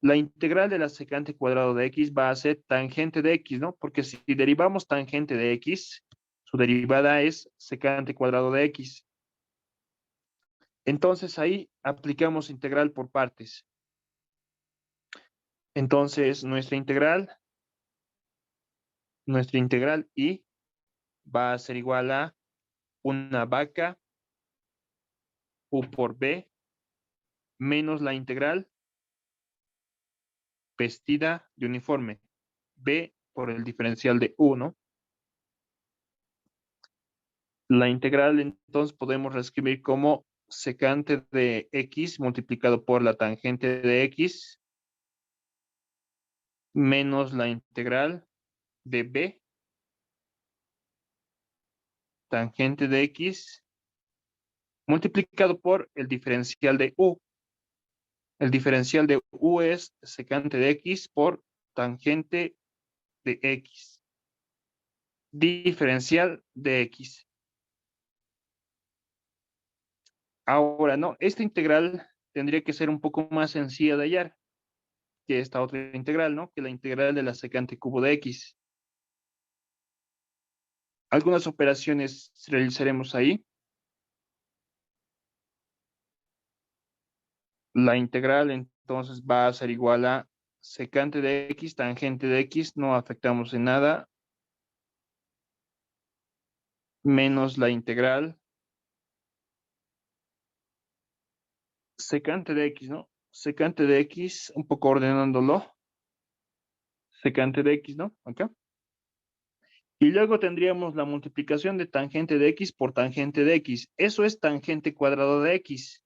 la integral de la secante cuadrado de x va a ser tangente de x, ¿no? Porque si derivamos tangente de x, su derivada es secante cuadrado de x. Entonces ahí aplicamos integral por partes. Entonces nuestra integral y va a ser igual a una vaca u por b menos la integral vestida de uniforme, b por el diferencial de u, ¿no? La integral entonces podemos reescribir como secante de x multiplicado por la tangente de x menos la integral de b tangente de x multiplicado por el diferencial de u. El diferencial de u es secante de x por tangente de x. Diferencial de x. Ahora, no, esta integral tendría que ser un poco más sencilla de hallar que esta otra integral, ¿no? Que la integral de la secante cubo de x. Algunas operaciones realizaremos ahí. La integral entonces va a ser igual a secante de x, tangente de x, no afectamos en nada, menos la integral secante de x, ¿no? Secante de x, un poco ordenándolo. Secante de x, ¿no? Acá. Y luego tendríamos la multiplicación de tangente de x por tangente de x. Eso es tangente cuadrado de x.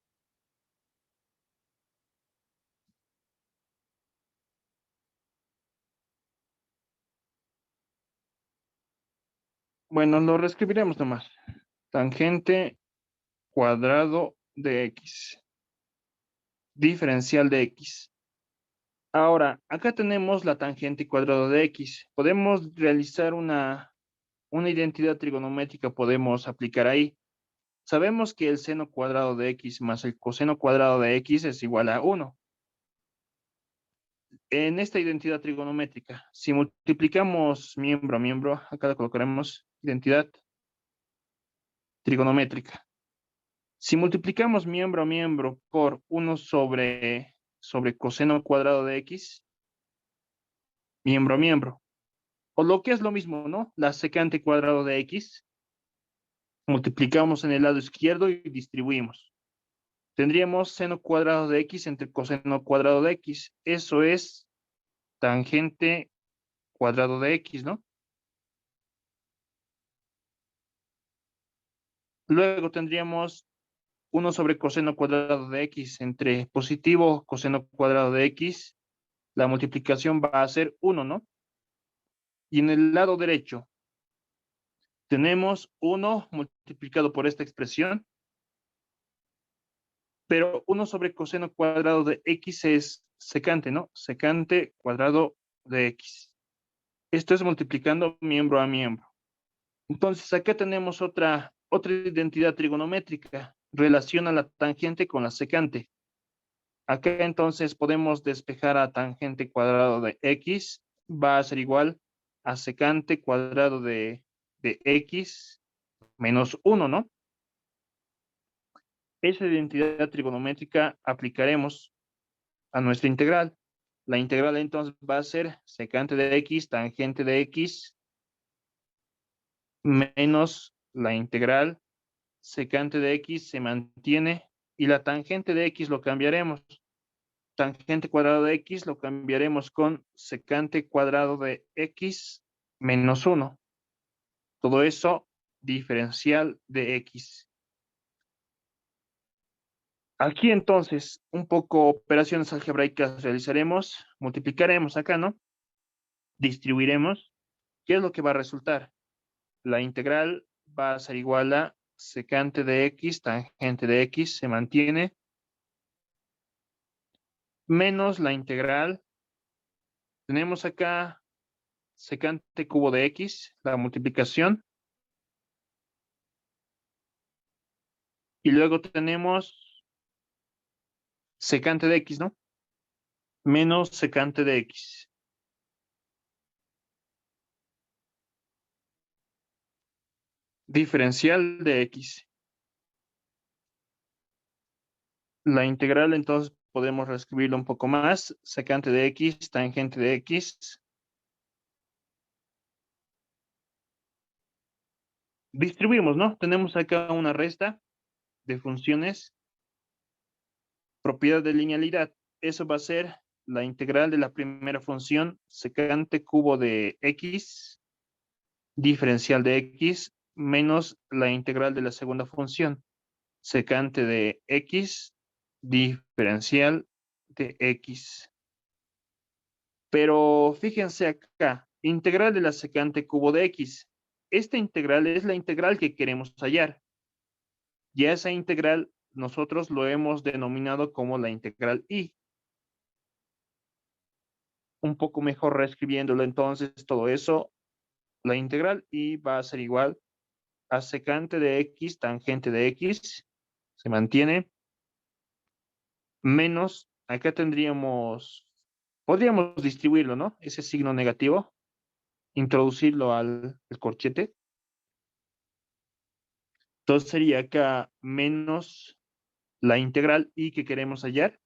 Bueno, lo reescribiremos nomás. Tangente cuadrado de x. Diferencial de x. Ahora, acá tenemos la tangente cuadrado de x. Podemos realizar una identidad trigonométrica, podemos aplicar ahí. Sabemos que el seno cuadrado de x más el coseno cuadrado de x es igual a 1. En esta identidad trigonométrica, si multiplicamos miembro a miembro, acá le colocaremos identidad trigonométrica. Si multiplicamos miembro a miembro por 1 sobre coseno cuadrado de x, miembro a miembro, o lo que es lo mismo, ¿no? La secante cuadrado de x, multiplicamos en el lado izquierdo y distribuimos. Tendríamos seno cuadrado de x entre coseno cuadrado de x. Eso es tangente cuadrado de x, ¿no? Luego tendríamos 1 sobre coseno cuadrado de x entre positivo coseno cuadrado de x. La multiplicación va a ser 1, ¿no? Y en el lado derecho tenemos 1 multiplicado por esta expresión, pero 1 sobre coseno cuadrado de x es secante, ¿no? Secante cuadrado de x. Esto es multiplicando miembro a miembro. Entonces, acá tenemos otra identidad trigonométrica. Relaciona la tangente con la secante. Acá entonces podemos despejar a tangente cuadrado de x. Va a ser igual a secante cuadrado de x menos 1, ¿no? Esa identidad trigonométrica aplicaremos a nuestra integral. La integral entonces va a ser secante de x, tangente de x, menos la integral secante de x se mantiene y la tangente de x lo cambiaremos. tangente cuadrado de x lo cambiaremos con secante cuadrado de x menos 1. Todo eso diferencial de x. Aquí entonces, un poco operaciones algebraicas realizaremos, multiplicaremos acá, ¿no? Distribuiremos. ¿Qué es lo que va a resultar? La integral va a ser igual a secante de x, tangente de x, se mantiene, menos la integral. Tenemos acá secante cubo de x, la multiplicación. Y luego tenemos secante de x, ¿no? Menos secante de x. Diferencial de x. La integral entonces podemos reescribirlo un poco más. Secante de x, tangente de x. Distribuimos, ¿no? Tenemos acá una resta de funciones. Propiedad de linealidad. Eso va a ser la integral de la primera función, secante cubo de x, diferencial de x, menos la integral de la segunda función, secante de x, diferencial de x. Pero fíjense acá, integral de la secante cubo de x. Esta integral es la integral que queremos hallar. Y a esa integral nosotros lo hemos denominado como la integral y. Un poco mejor reescribiéndolo entonces todo eso, la integral y va a ser igual a secante de x, tangente de x, se mantiene, menos, acá podríamos distribuirlo, ¿no? Ese signo negativo, introducirlo al corchete. Entonces sería acá menos la integral y que queremos hallar,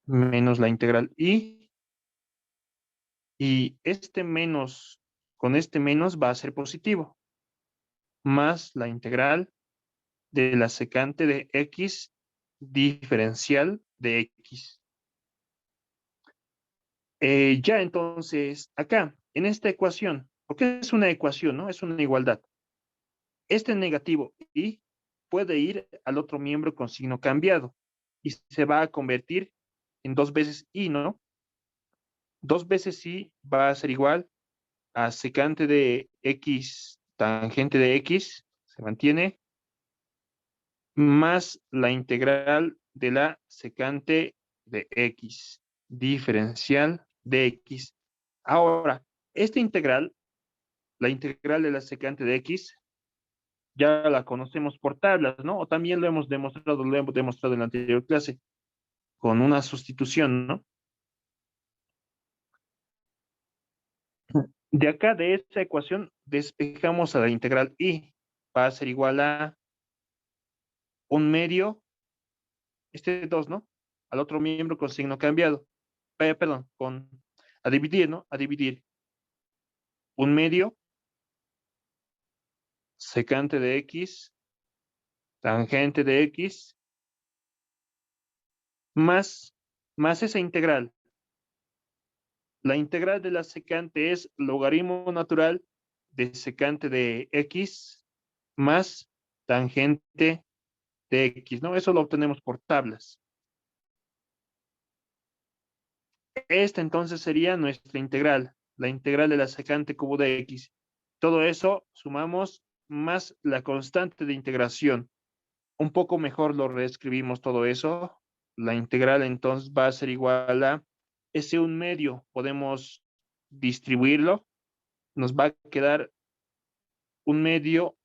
menos la integral y este menos, con este menos va a ser positivo, más la integral de la secante de x diferencial de x. Ya entonces, acá, en esta ecuación, porque es una ecuación, ¿no? Es una igualdad. Este negativo y puede ir al otro miembro con signo cambiado y se va a convertir en 2 veces y, ¿no? 2 veces y va a ser igual a secante de x tangente de x, se mantiene, más la integral de la secante de x, diferencial de x. Ahora, esta integral, la integral de la secante de x, ya la conocemos por tablas, ¿no? O también lo hemos demostrado en la anterior clase, con una sustitución, ¿no? De acá, de esta ecuación, despejamos a la integral y va a ser igual a un medio, este 2, ¿no? Al otro miembro con signo cambiado. Perdón, a dividir, ¿no? A dividir un medio, secante de x, tangente de x, más esa integral. La integral de la secante es logaritmo natural de secante de x más tangente de x, ¿no? Eso lo obtenemos por tablas. Esta entonces sería nuestra integral, la integral de la secante cubo de x. Todo eso sumamos más la constante de integración. Un poco mejor lo reescribimos todo eso. La integral entonces va a ser igual a ese 1/2. Podemos distribuirlo. Nos va a quedar 1/2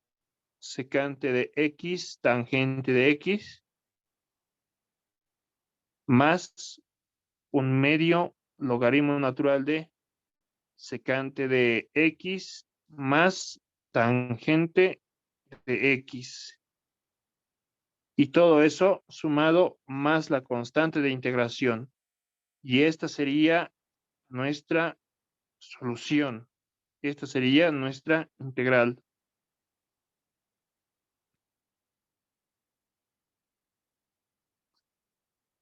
secante de x, tangente de x, más 1/2 logaritmo natural de secante de x más tangente de x. Y todo eso sumado más la constante de integración. Y esta sería nuestra solución. Esta sería nuestra integral.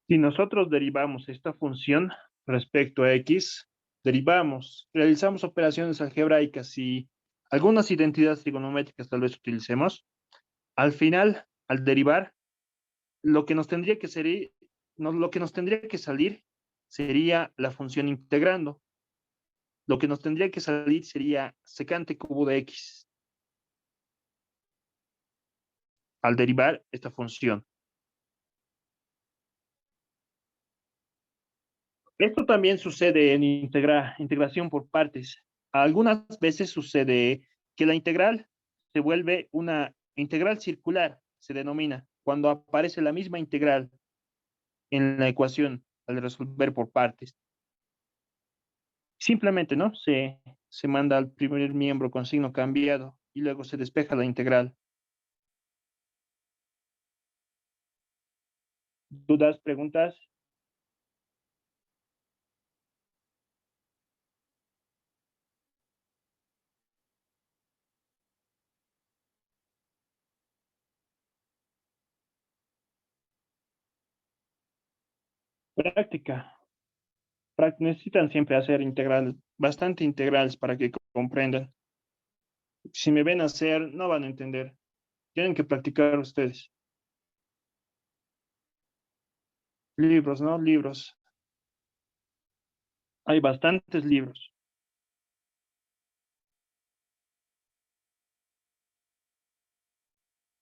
Si nosotros derivamos esta función respecto a x, realizamos operaciones algebraicas y algunas identidades trigonométricas tal vez utilicemos, al final, al derivar, lo que nos tendría que ser, lo que nos tendría que salir sería la función integrando. Lo que nos tendría que salir sería secante cubo de x al derivar esta función. Esto también sucede en integración por partes. Algunas veces sucede que la integral se vuelve una integral circular, se denomina, cuando aparece la misma integral en la ecuación al resolver por partes. Simplemente, ¿no? Se manda al primer miembro con signo cambiado y luego se despeja la integral. ¿Dudas, preguntas? Práctica. Necesitan siempre hacer bastante integrales para que comprendan. Si me ven hacer, no van a entender. Tienen que practicar ustedes. Libros, ¿no? Libros. Hay bastantes libros.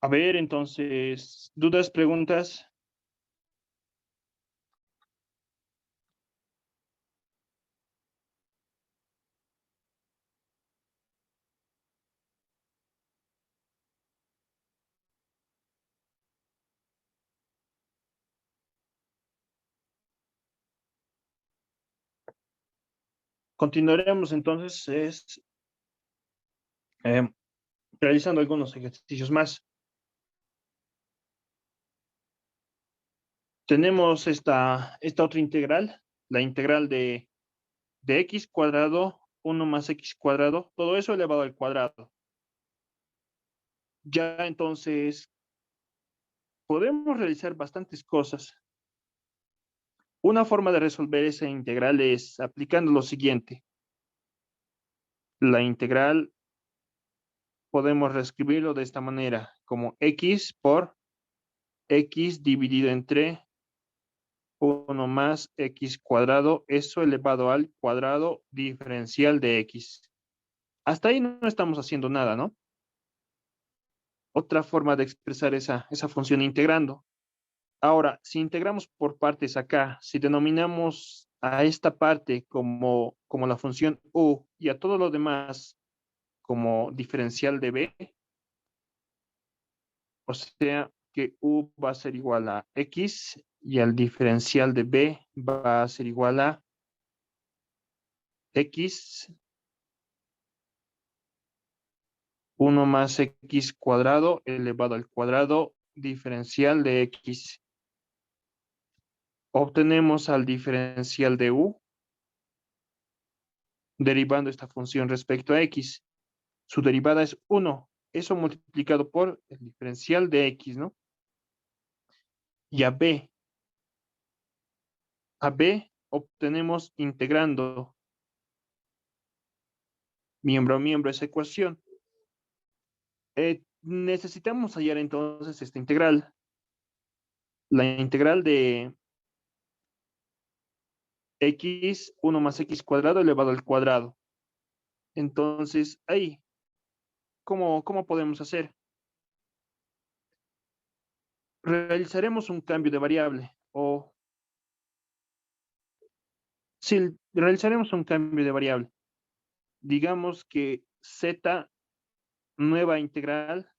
A ver, entonces, ¿dudas, preguntas? Continuaremos entonces eh, realizando algunos ejercicios más. Tenemos esta otra integral, la integral de x cuadrado, 1 más x cuadrado, todo eso elevado al cuadrado. Ya entonces podemos realizar bastantes cosas. Una forma de resolver esa integral es aplicando lo siguiente. La integral podemos reescribirlo de esta manera, como x por x dividido entre 1 más x cuadrado, eso elevado al cuadrado diferencial de x. Hasta ahí no estamos haciendo nada, ¿no? Otra forma de expresar esa función integrando. Ahora, si integramos por partes acá, si denominamos a esta parte como la función u y a todo lo demás como diferencial de b, o sea que u va a ser igual a x y al diferencial de b va a ser igual a x 1 más x cuadrado elevado al cuadrado diferencial de x. Obtenemos al diferencial de u derivando esta función respecto a x. Su derivada es 1. Eso multiplicado por el diferencial de x, ¿no? Y a b obtenemos integrando miembro a miembro esa ecuación. Necesitamos hallar entonces esta integral. La integral de x, 1 más x cuadrado elevado al cuadrado. Entonces, ahí, ¿cómo podemos hacer? Realizaremos un cambio de variable o si realizaremos un cambio de variable. Digamos que z nueva integral,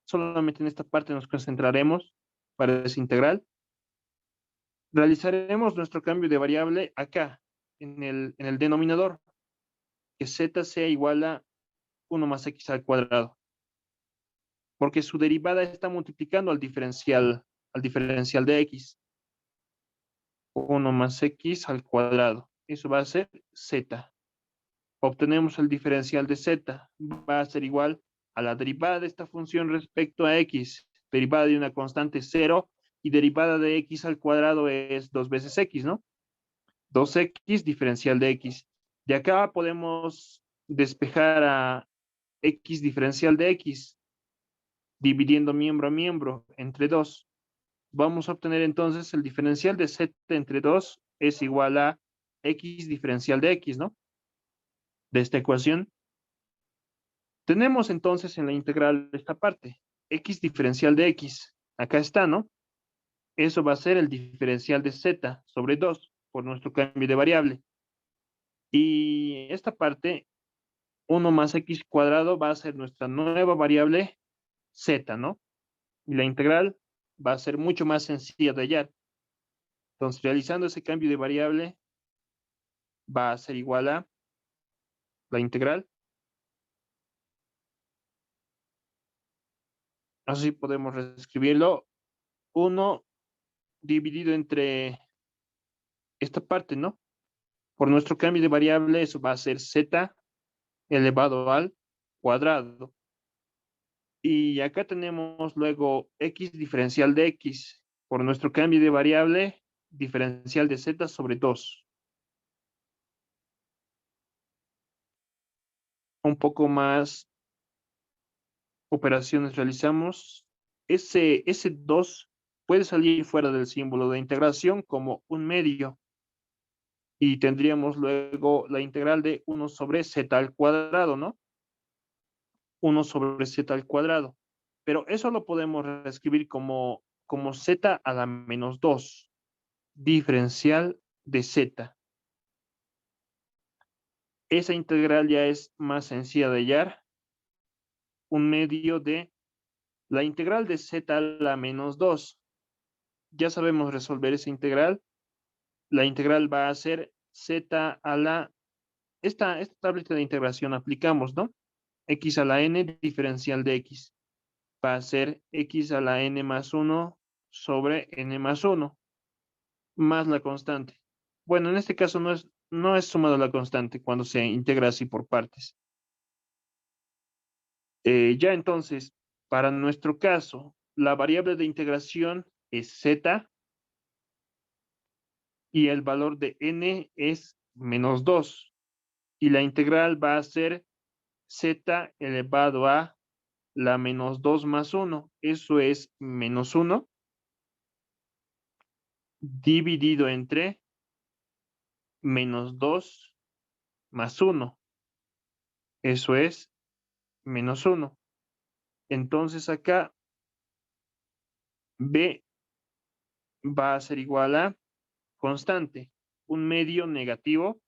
solamente en esta parte nos concentraremos para esa integral. Realizaremos nuestro cambio de variable acá, en el denominador, que z sea igual a 1 más x al cuadrado, porque su derivada está multiplicando al diferencial de x. 1 más x al cuadrado. Eso va a ser z. Obtenemos el diferencial de z. Va a ser igual a la derivada de esta función respecto a x, derivada de una constante 0 y derivada de x al cuadrado es 2 veces x, ¿no? 2x diferencial de x. De acá podemos despejar a x diferencial de x, dividiendo miembro a miembro entre 2. Vamos a obtener entonces el diferencial de z entre 2 es igual a x diferencial de x, ¿no? De esta ecuación. Tenemos entonces en la integral esta parte, x diferencial de x. Acá está, ¿no? Eso va a ser el diferencial de z sobre 2 por nuestro cambio de variable. Y esta parte, 1 más x cuadrado va a ser nuestra nueva variable z, ¿no? Y la integral va a ser mucho más sencilla de hallar. Entonces, realizando ese cambio de variable, va a ser igual a la integral. Así podemos reescribirlo. 1 dividido entre esta parte, ¿no? Por nuestro cambio de variable, eso va a ser z elevado al cuadrado. Y acá tenemos luego x diferencial de x. Por nuestro cambio de variable, diferencial de z sobre 2. Un poco más operaciones realizamos. Ese 2 puede salir fuera del símbolo de integración como un medio. Y tendríamos luego la integral de 1 sobre z al cuadrado, ¿no? 1 sobre z al cuadrado. Pero eso lo podemos reescribir como z a la menos 2, diferencial de z. Esa integral ya es más sencilla de hallar. Un medio de la integral de z a la menos 2. Ya sabemos resolver esa integral. La integral va a ser z a la... Esta tablita de integración aplicamos, ¿no? X a la n diferencial de x. Va a ser x a la n más 1 sobre n más 1, más la constante. Bueno, en este caso no es sumada la constante cuando se integra así por partes. Ya entonces, para nuestro caso, la variable de integración es z y el valor de n es menos 2. Y la integral va a ser z elevado a la menos 2 más 1. Eso es menos 1 dividido entre menos 2 más 1. Eso es menos 1. Entonces acá b va a ser igual a constante, un medio negativo,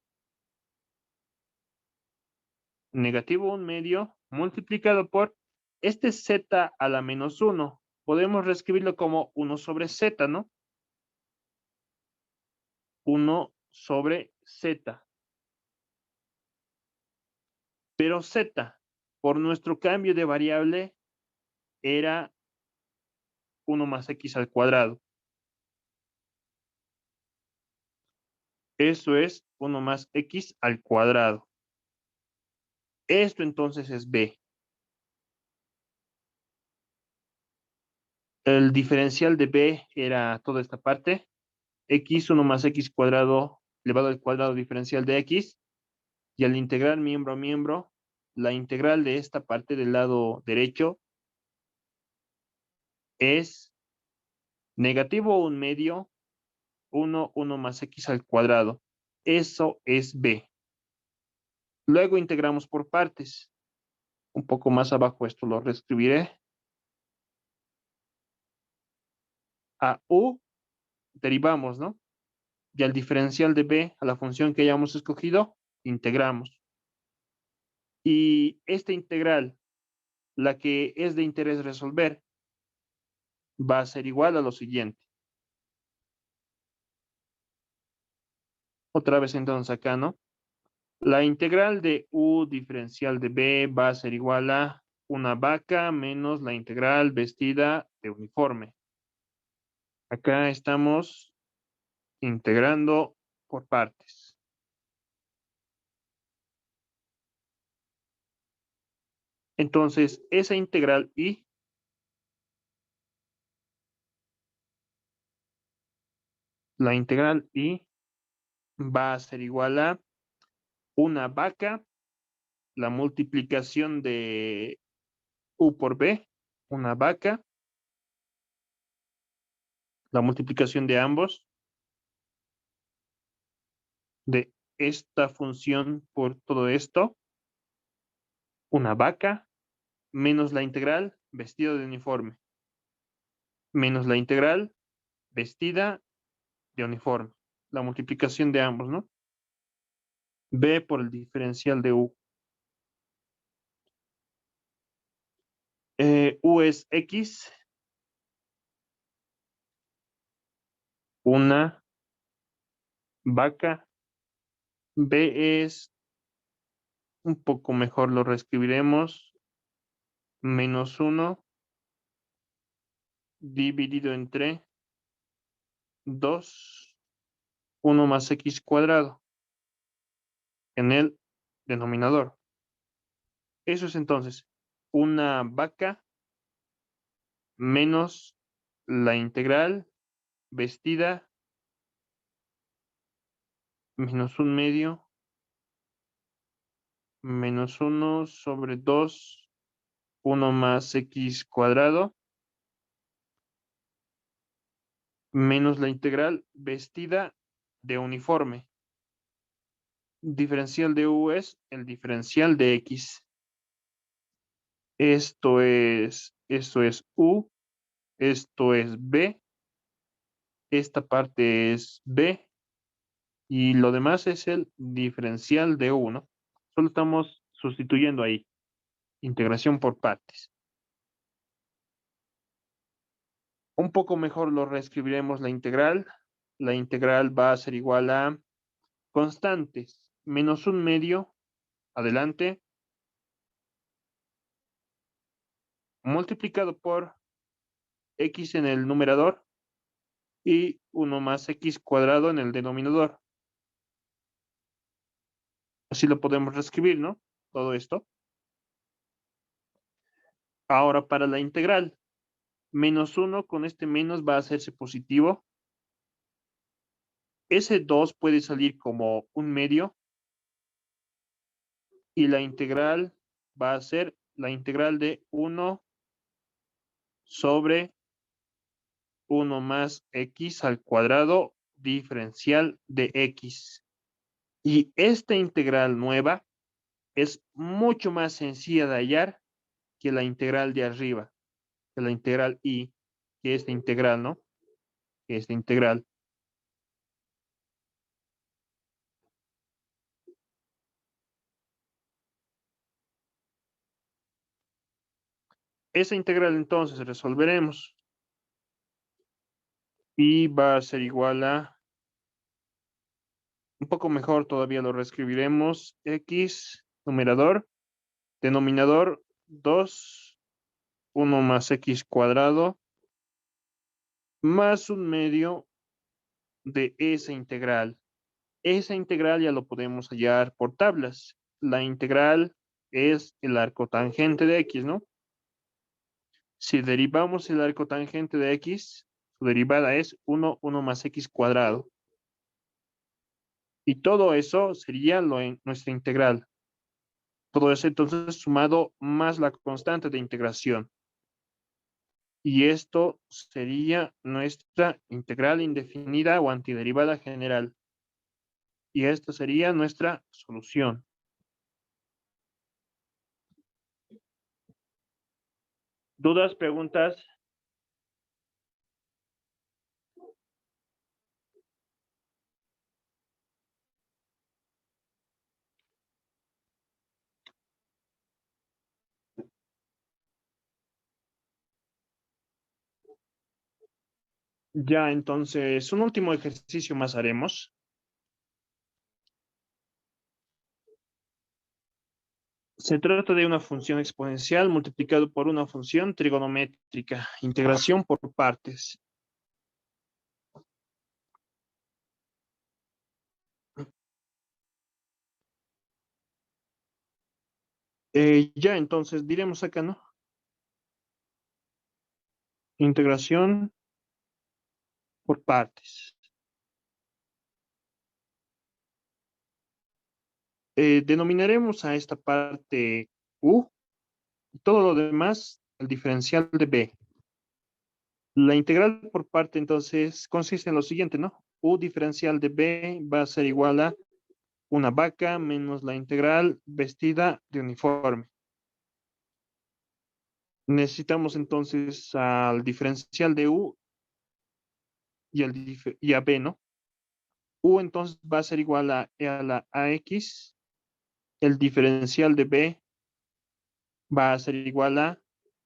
un medio multiplicado por este z a la menos 1. Podemos reescribirlo como 1 sobre z, ¿no? 1 sobre z. Pero z, por nuestro cambio de variable, era 1 más x al cuadrado. Eso es 1 más x al cuadrado. Esto entonces es b. El diferencial de b era toda esta parte. X, 1 más x cuadrado elevado al cuadrado diferencial de x. Y al integrar miembro a miembro, la integral de esta parte del lado derecho es negativo un medio, 1 más x al cuadrado. Eso es b. Luego integramos por partes. Un poco más abajo esto lo reescribiré. A u derivamos, ¿no? Y al diferencial de b, a la función que hayamos escogido, integramos. Y esta integral, la que es de interés resolver, va a ser igual a lo siguiente. Otra vez entonces acá, ¿no? La integral de u diferencial de b va a ser igual a una vaca menos la integral vestida de uniforme. Acá estamos integrando por partes. Entonces, esa integral y La integral y va a ser igual a una vaca, la multiplicación de u por b, una vaca, la multiplicación de ambos, de esta función por todo esto, una vaca, menos la integral vestida de uniforme, menos la integral vestida de uniforme, la multiplicación de ambos, ¿no? B por el diferencial de U. U es X, una vaca. B es un poco mejor, lo reescribiremos, menos 1 dividido entre 2, 1 más X cuadrado en el denominador. Eso es entonces una vaca menos la integral vestida menos un medio menos 1 sobre 2, 1 más X cuadrado menos la integral vestida de uniforme. Diferencial de U es el diferencial de X. Esto es U, esto es B, esta parte es B y lo demás es el diferencial de U, ¿no? Solo estamos sustituyendo ahí. Integración por partes. Un poco mejor lo reescribiremos la integral. La integral va a ser igual a constantes menos un medio, adelante, multiplicado por X en el numerador y 1 más X cuadrado en el denominador. Así lo podemos reescribir, ¿no? Todo esto. Ahora para la integral, menos 1 con este menos va a hacerse positivo. Ese 2 puede salir como un medio y la integral va a ser la integral de 1 sobre 1 más X al cuadrado diferencial de X. Y esta integral nueva es mucho más sencilla de hallar que la integral de arriba, que la integral y, que esta integral, ¿no? Que esta integral. Esa integral entonces resolveremos y va a ser igual a, un poco mejor todavía lo reescribiremos, X, numerador, denominador 2, 1 más X cuadrado, más un medio de esa integral. Esa integral ya lo podemos hallar por tablas. La integral es el arco tangente de X, ¿no? Si derivamos el arco tangente de X, su derivada es 1 más X cuadrado. Y todo eso sería nuestra integral. Todo eso entonces sumado más la constante de integración. Y esto sería nuestra integral indefinida o antiderivada general. Y esta sería nuestra solución. ¿Dudas, preguntas? Ya, entonces, un último ejercicio más haremos. Se trata de una función exponencial multiplicado por una función trigonométrica. Integración por partes. Ya, entonces, diremos acá, ¿no? Integración por partes. Denominaremos a esta parte U y todo lo demás el diferencial de B. La integral por parte entonces consiste en lo siguiente, ¿no? U diferencial de B va a ser igual a una vaca menos la integral vestida de uniforme. Necesitamos entonces al diferencial de U y a B, ¿no? U entonces va a ser igual a E a la AX. El diferencial de B va a ser igual a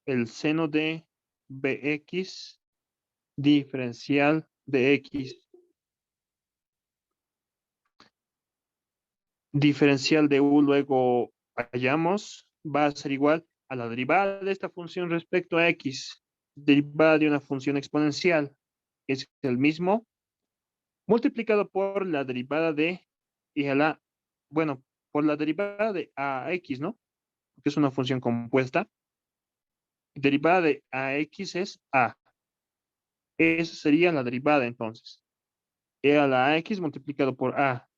el seno de BX diferencial de X. Diferencial de U luego hallamos va a ser igual a la derivada de esta función respecto a X, derivada de una función exponencial, que es el mismo, multiplicado por la derivada de, y a la, bueno, por la derivada de AX, ¿no? Que es una función compuesta. Derivada de AX es A. Esa sería la derivada entonces. E a la AX multiplicado por A.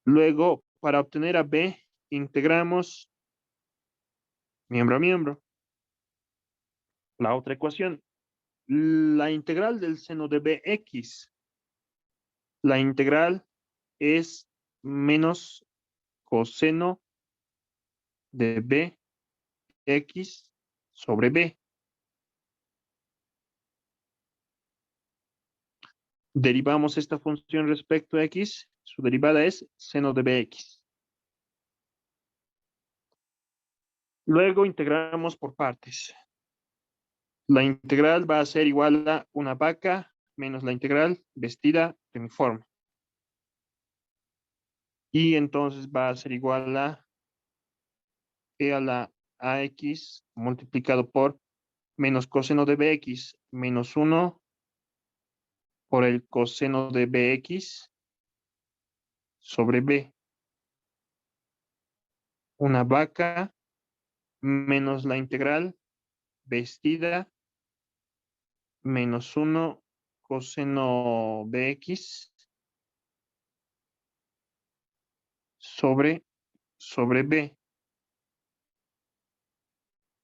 Luego, para obtener a B, integramos miembro a miembro. La otra ecuación, la integral del seno de BX. La integral es menos coseno de BX sobre B. Derivamos esta función respecto a X. Su derivada es seno de BX. Luego integramos por partes. La integral va a ser igual a una vaca menos la integral vestida de uniforme. Y entonces va a ser igual a E a la AX multiplicado por menos coseno de BX menos 1 por el coseno de BX sobre B. Una vaca menos la integral vestida menos 1 coseno BX sobre B.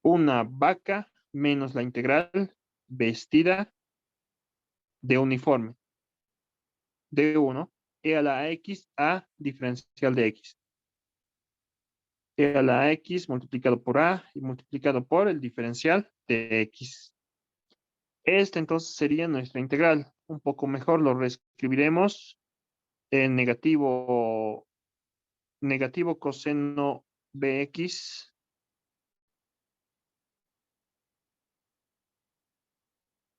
Una vaca menos la integral vestida de uniforme. De 1, E a la X a diferencial de X. E a la X multiplicado por A y multiplicado por el diferencial de X. Esta entonces sería nuestra integral. Un poco mejor lo reescribiremos en negativo coseno BX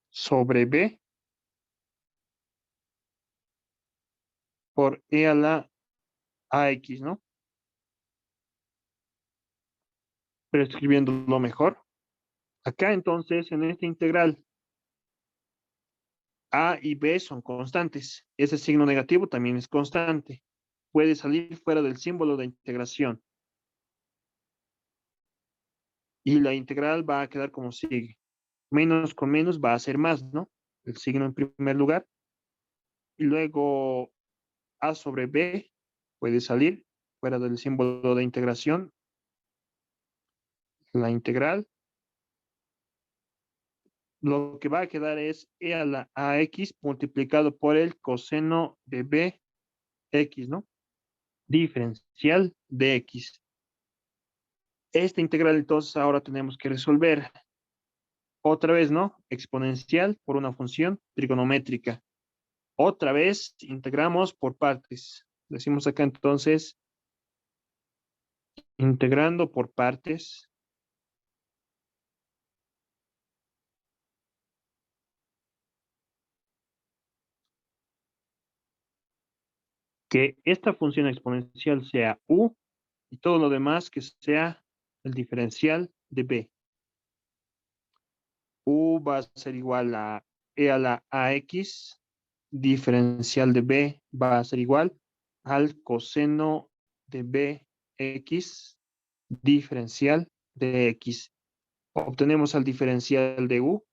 sobre B por E a la AX, ¿no? Pero escribiéndolo mejor. Acá entonces, en esta integral, A y B son constantes. Ese signo negativo también es constante. Puede salir fuera del símbolo de integración. Y la integral va a quedar como sigue. Menos con menos va a ser más, ¿no? El signo en primer lugar. Y luego A sobre B puede salir fuera del símbolo de integración. La integral. Lo que va a quedar es E a la AX multiplicado por el coseno de BX, ¿no? Diferencial de X. Esta integral entonces ahora tenemos que resolver otra vez, ¿no? Exponencial por una función trigonométrica. Otra vez integramos por partes. Decimos acá entonces, integrando por partes. Que esta función exponencial sea U y todo lo demás que sea el diferencial de B. U va a ser igual a E a la AX, diferencial de B va a ser igual al coseno de BX, diferencial de X. Obtenemos al diferencial de U,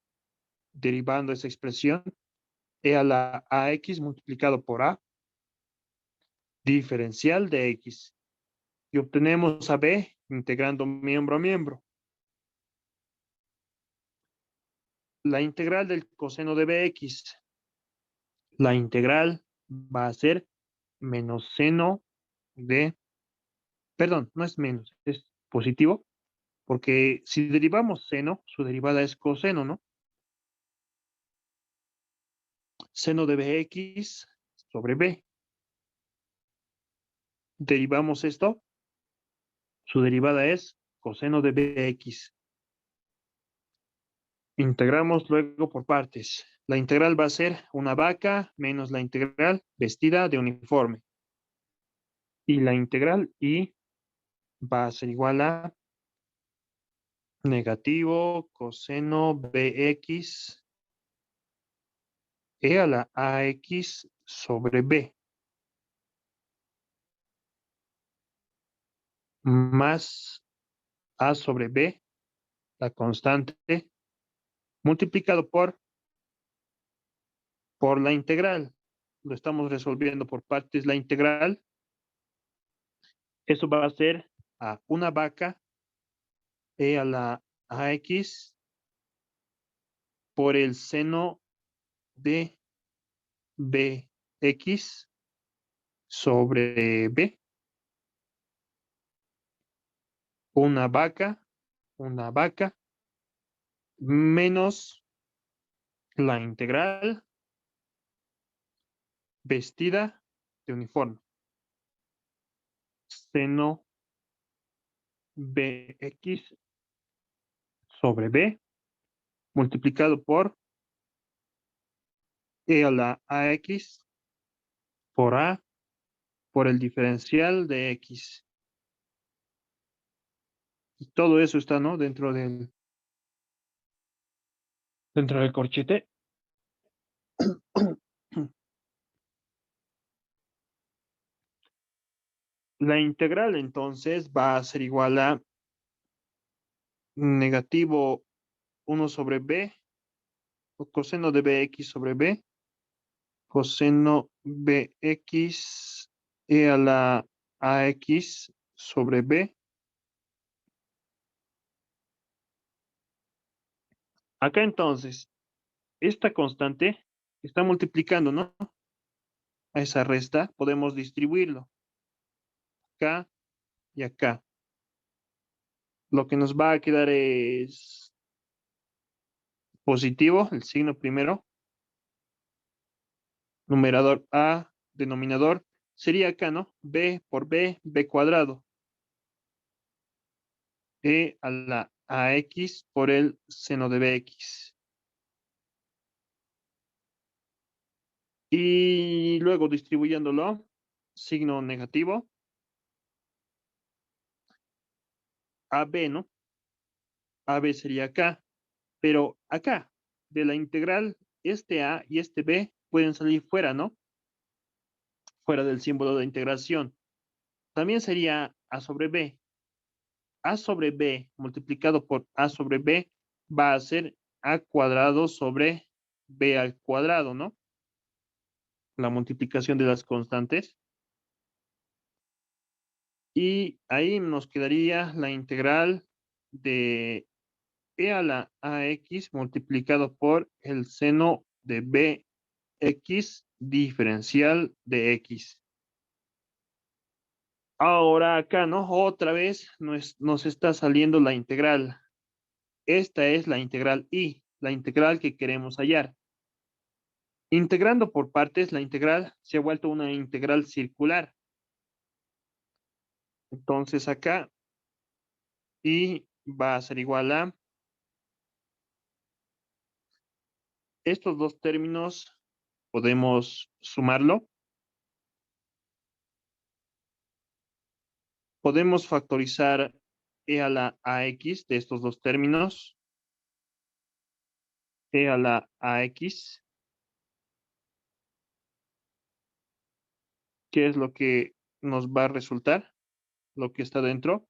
derivando esa expresión, E a la AX multiplicado por A, diferencial de X. Y obtenemos a b integrando miembro a miembro. La integral del coseno de bx. La integral va a ser menos seno de, perdón, no es menos, es positivo, porque si derivamos seno, su derivada es coseno, ¿no? Seno de bx sobre b. Derivamos esto, su derivada es coseno de bx. Integramos luego por partes. La integral va a ser una vaca menos la integral vestida de uniforme. Y la integral y va a ser igual a negativo coseno bx e a la ax sobre b más a sobre b, la constante, multiplicado por la integral. Lo estamos resolviendo por partes la integral. Eso va a ser a una vaca e a la ax por el seno de bx sobre b. Una vaca menos la integral vestida de uniforme. Seno bx sobre b multiplicado por e a la ax por a por el diferencial de x. Y todo eso está, ¿no? Dentro del corchete. La integral entonces va a ser igual a negativo 1 sobre b, o coseno de bx sobre b, coseno bx e a la ax sobre b. Acá entonces, esta constante está multiplicando, ¿no? A esa resta podemos distribuirlo acá y acá. Lo que nos va a quedar es positivo, el signo primero, numerador a, denominador, sería acá, ¿no? B por b, b cuadrado. E a la ax por el seno de bx. Y luego distribuyéndolo, signo negativo, AB, ¿no? AB sería acá, pero acá, de la integral, este A y este B pueden salir fuera, ¿no? Fuera del símbolo de integración. También sería A sobre B. A sobre B multiplicado por A sobre B va a ser A cuadrado sobre B al cuadrado, ¿no? La multiplicación de las constantes. Y ahí nos quedaría la integral de e a la ax multiplicado por el seno de bx diferencial de x. Ahora acá, ¿no? Otra vez nos está saliendo la integral. Esta es la integral y, la integral que queremos hallar. Integrando por partes, la integral se ha vuelto una integral circular. Entonces acá, y va a ser igual a estos dos términos, podemos sumarlo. Podemos factorizar e a la ax de estos dos términos. E a la ax, que es lo que nos va a resultar, lo que está dentro.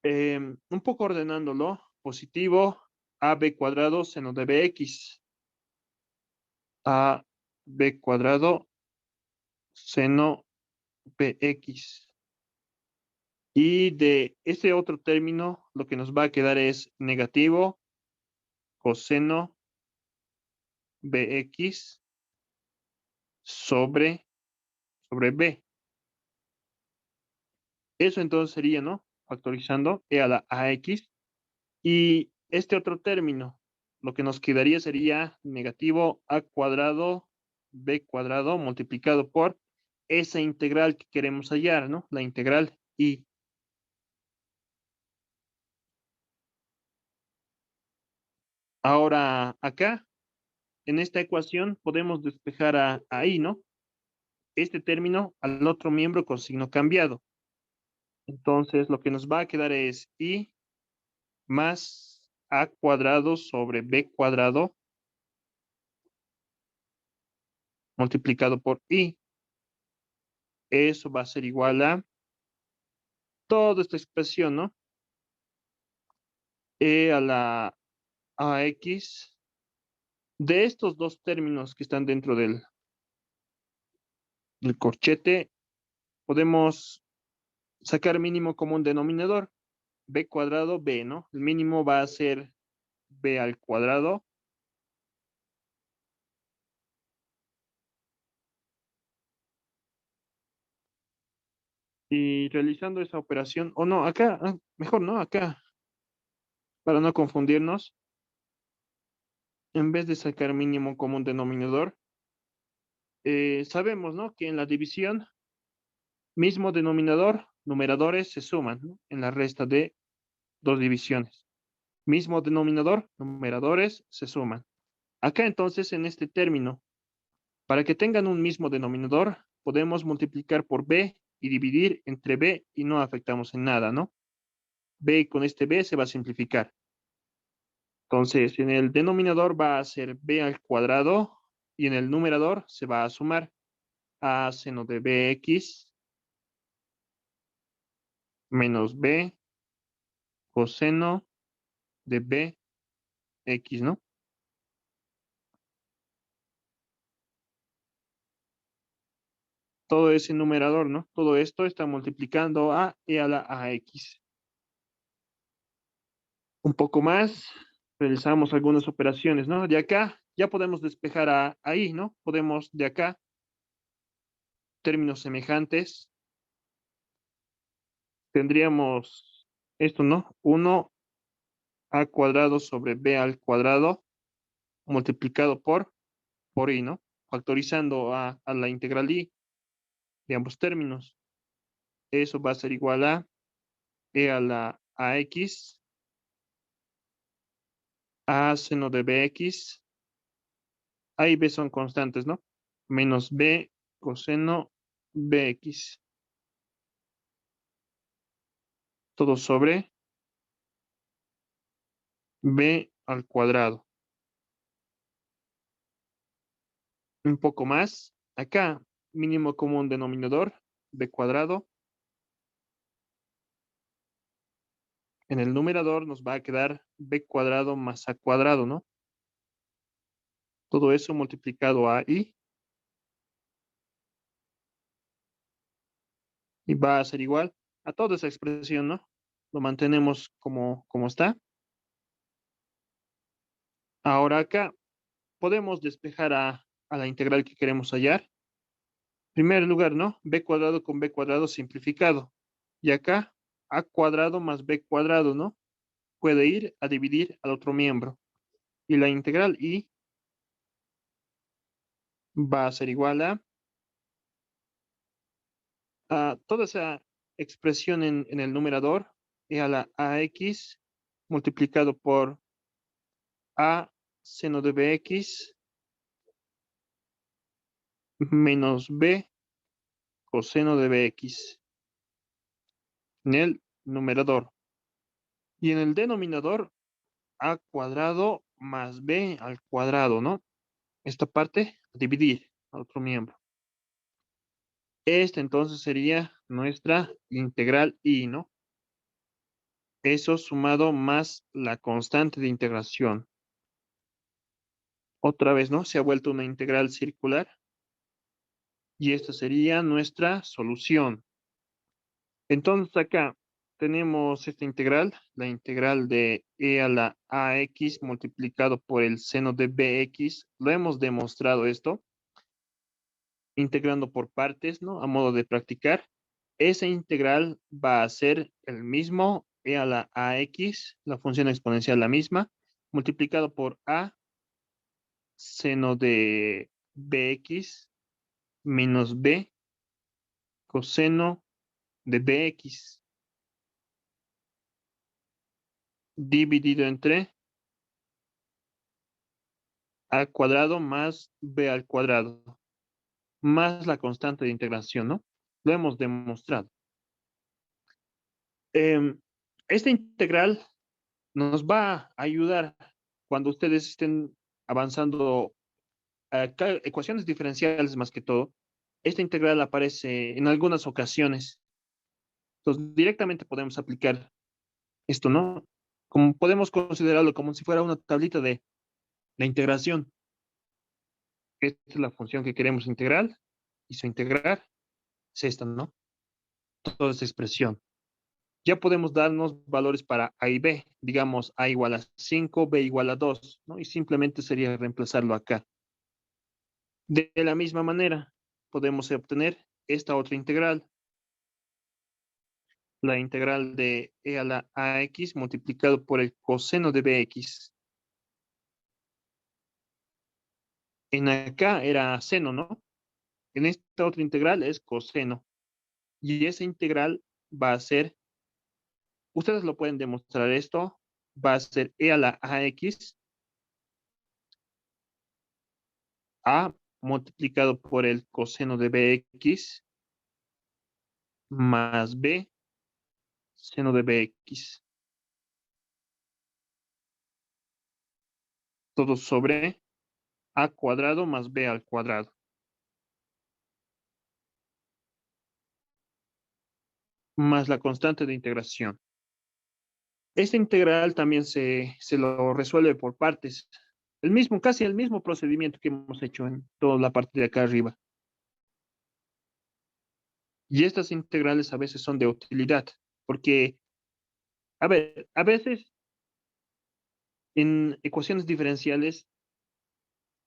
Un poco ordenándolo, positivo, ab cuadrado seno de bx. A b cuadrado seno bx. Y de ese otro término, lo que nos va a quedar es negativo coseno bx sobre b. Eso entonces sería, ¿no? Factorizando e a la ax. Y este otro término, lo que nos quedaría sería negativo a cuadrado b cuadrado multiplicado por esa integral que queremos hallar, ¿no? La integral y. Ahora, acá, en esta ecuación, podemos despejar a i, ¿no? Este término al otro miembro con signo cambiado. Entonces, lo que nos va a quedar es i más a cuadrado sobre b cuadrado multiplicado por i. Eso va a ser igual a toda esta expresión, ¿no? E a la ax de estos dos términos que están dentro del corchete, podemos sacar mínimo común denominador. B cuadrado, b, ¿no? El mínimo va a ser b al cuadrado. Y realizando esa operación, o no, acá, mejor no, acá, para no confundirnos, en vez de sacar mínimo común denominador, sabemos, ¿no? Que en la división, mismo denominador, numeradores se suman, ¿no? En la resta de dos divisiones. Mismo denominador, numeradores se suman. Acá entonces, en este término, para que tengan un mismo denominador, podemos multiplicar por b y dividir entre b y no afectamos en nada, ¿no? B con este b se va a simplificar. Entonces, en el denominador va a ser b al cuadrado y en el numerador se va a sumar a seno de bx menos b coseno de bx, ¿no? Todo ese numerador, ¿no? Todo esto está multiplicando a e a la ax. Un poco más, realizamos algunas operaciones, ¿no? De acá ya podemos despejar ahí, ¿no? Podemos de acá, términos semejantes, tendríamos esto, ¿no? 1 a cuadrado sobre b al cuadrado multiplicado por i, ¿no? Factorizando a la integral i de ambos términos. Eso va a ser igual a e a la ax a seno de bx. A y b son constantes, ¿no? Menos b coseno bx. Todo sobre b al cuadrado. Un poco más. Acá, mínimo común denominador, b cuadrado. En el numerador nos va a quedar b cuadrado más a cuadrado, ¿no? Todo eso multiplicado a i. Y va a ser igual a toda esa expresión, ¿no? Lo mantenemos como está. Ahora acá podemos despejar a la integral que queremos hallar. Primer lugar, ¿no? B cuadrado con B cuadrado simplificado. Y acá, A cuadrado más B cuadrado, ¿no? Puede ir a dividir al otro miembro. Y la integral I va a ser igual a toda esa expresión en el numerador, y a la AX multiplicado por A seno de BX menos B coseno de BX en el numerador. Y en el denominador, A cuadrado más B al cuadrado, ¿no? Esta parte, dividir a otro miembro. Esta entonces sería nuestra integral I, ¿no? Eso sumado más la constante de integración. Otra vez, ¿no? Se ha vuelto una integral circular. Y esta sería nuestra solución. Entonces acá, tenemos esta integral, la integral de e a la ax multiplicado por el seno de bx. Lo hemos demostrado esto, integrando por partes, ¿no? A modo de practicar. Esa integral va a ser el mismo e a la ax, la función exponencial la misma, multiplicado por a seno de bx menos b coseno de bx dividido entre a cuadrado más b al cuadrado, más la constante de integración, ¿no? Lo hemos demostrado. Esta integral nos va a ayudar cuando ustedes estén avanzando a ecuaciones diferenciales más que todo. Esta integral aparece en algunas ocasiones. Entonces, directamente podemos aplicar esto, ¿no? Como podemos considerarlo como si fuera una tablita de integración. Esta es la función que queremos integrar y su integrar es esta, ¿no? Toda esta expresión. Ya podemos darnos valores para A y B. Digamos, A igual a 5, B igual a 2, ¿no? Y simplemente sería reemplazarlo acá. De la misma manera, podemos obtener esta otra integral. La integral de e a la ax multiplicado por el coseno de bx. En acá era seno, ¿no? En esta otra integral es coseno. Y esa integral va a ser, ustedes lo pueden demostrar esto, va a ser e a la ax, a multiplicado por el coseno de bx más b seno de bx. Todo sobre a cuadrado más b al cuadrado. Más la constante de integración. Esta integral también se lo resuelve por partes. Casi el mismo procedimiento que hemos hecho en toda la parte de acá arriba. Y estas integrales a veces son de utilidad, porque, a ver, a veces en ecuaciones diferenciales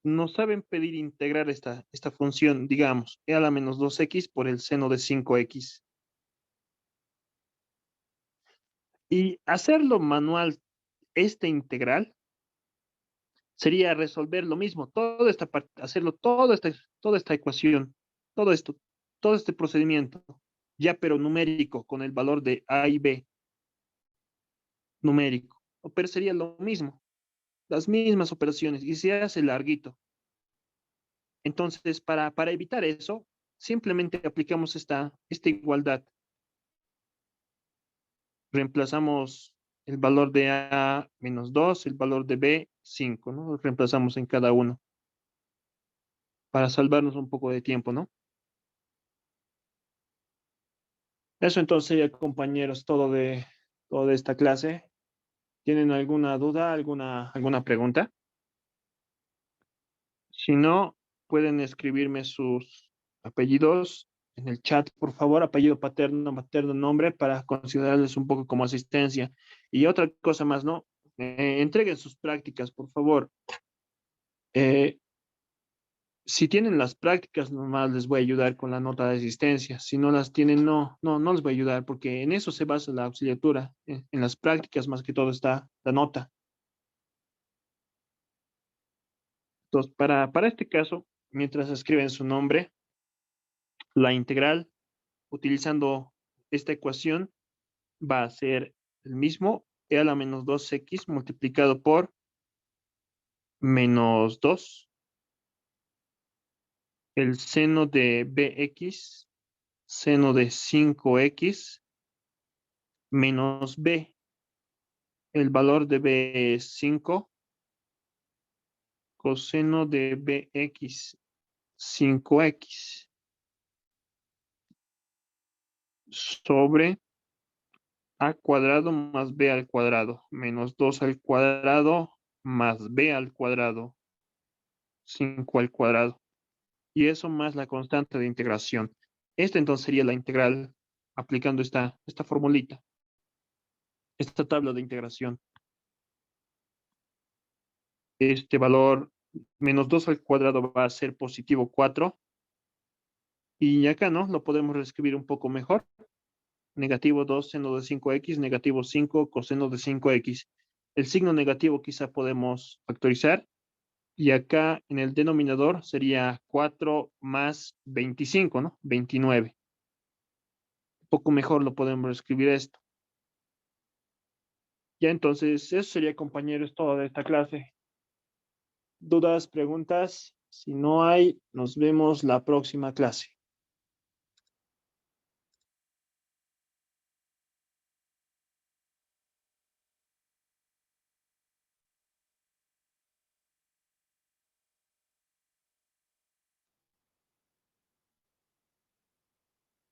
nos saben pedir integrar esta función, digamos, e a la menos 2x por el seno de 5x. Y hacerlo manual, esta integral, sería resolver lo mismo, toda esta parte, hacerlo, toda esta ecuación, todo esto, todo este procedimiento, ya pero numérico, con el valor de A y B, numérico. Pero sería lo mismo, las mismas operaciones, y se hace larguito. Entonces, para evitar eso, simplemente aplicamos esta igualdad. Reemplazamos el valor de A menos 2, el valor de B 5, ¿no? Lo reemplazamos en cada uno para salvarnos un poco de tiempo, ¿no? Eso entonces sería, compañeros, todo de esta clase. ¿Tienen alguna duda, alguna pregunta? Si no, pueden escribirme sus apellidos en el chat, por favor, apellido paterno, materno, nombre, para considerarles un poco como asistencia. Y otra cosa más, ¿no? Entreguen sus prácticas, por favor. Eh, si tienen las prácticas, nomás les voy a ayudar con la nota de asistencia. Si no las tienen, no les voy a ayudar, porque en eso se basa la auxiliatura. En las prácticas, más que todo, está la nota. Entonces, para este caso, mientras escriben su nombre, la integral, utilizando esta ecuación, va a ser el mismo, e a la menos 2x multiplicado por menos 2, el seno de bx, seno de 5x, menos b. El valor de b es 5, coseno de bx, 5x, sobre a cuadrado más b al cuadrado, menos 2 al cuadrado más b al cuadrado, 5 al cuadrado. Y eso más la constante de integración. Esta entonces sería la integral aplicando esta formulita. esta tabla de integración. Este valor menos 2 al cuadrado va a ser positivo 4. Y acá, ¿no? Lo podemos reescribir un poco mejor. Negativo 2 seno de 5x, negativo 5 coseno de 5x. El signo negativo quizá podemos factorizar. Y acá en el denominador sería 4 más 25, ¿no? 29. Un poco mejor lo podemos escribir esto. Ya entonces, eso sería, compañeros, todo de esta clase. ¿Dudas, preguntas? Si no hay, nos vemos la próxima clase.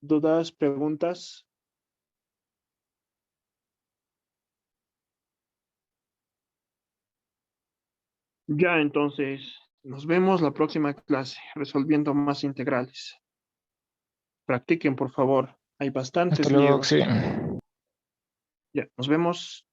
¿Dudas, preguntas? Ya entonces, nos vemos la próxima clase, resolviendo más integrales. Practiquen, por favor. Hay bastantes Hasta luego, libros. sí. Ya, nos vemos.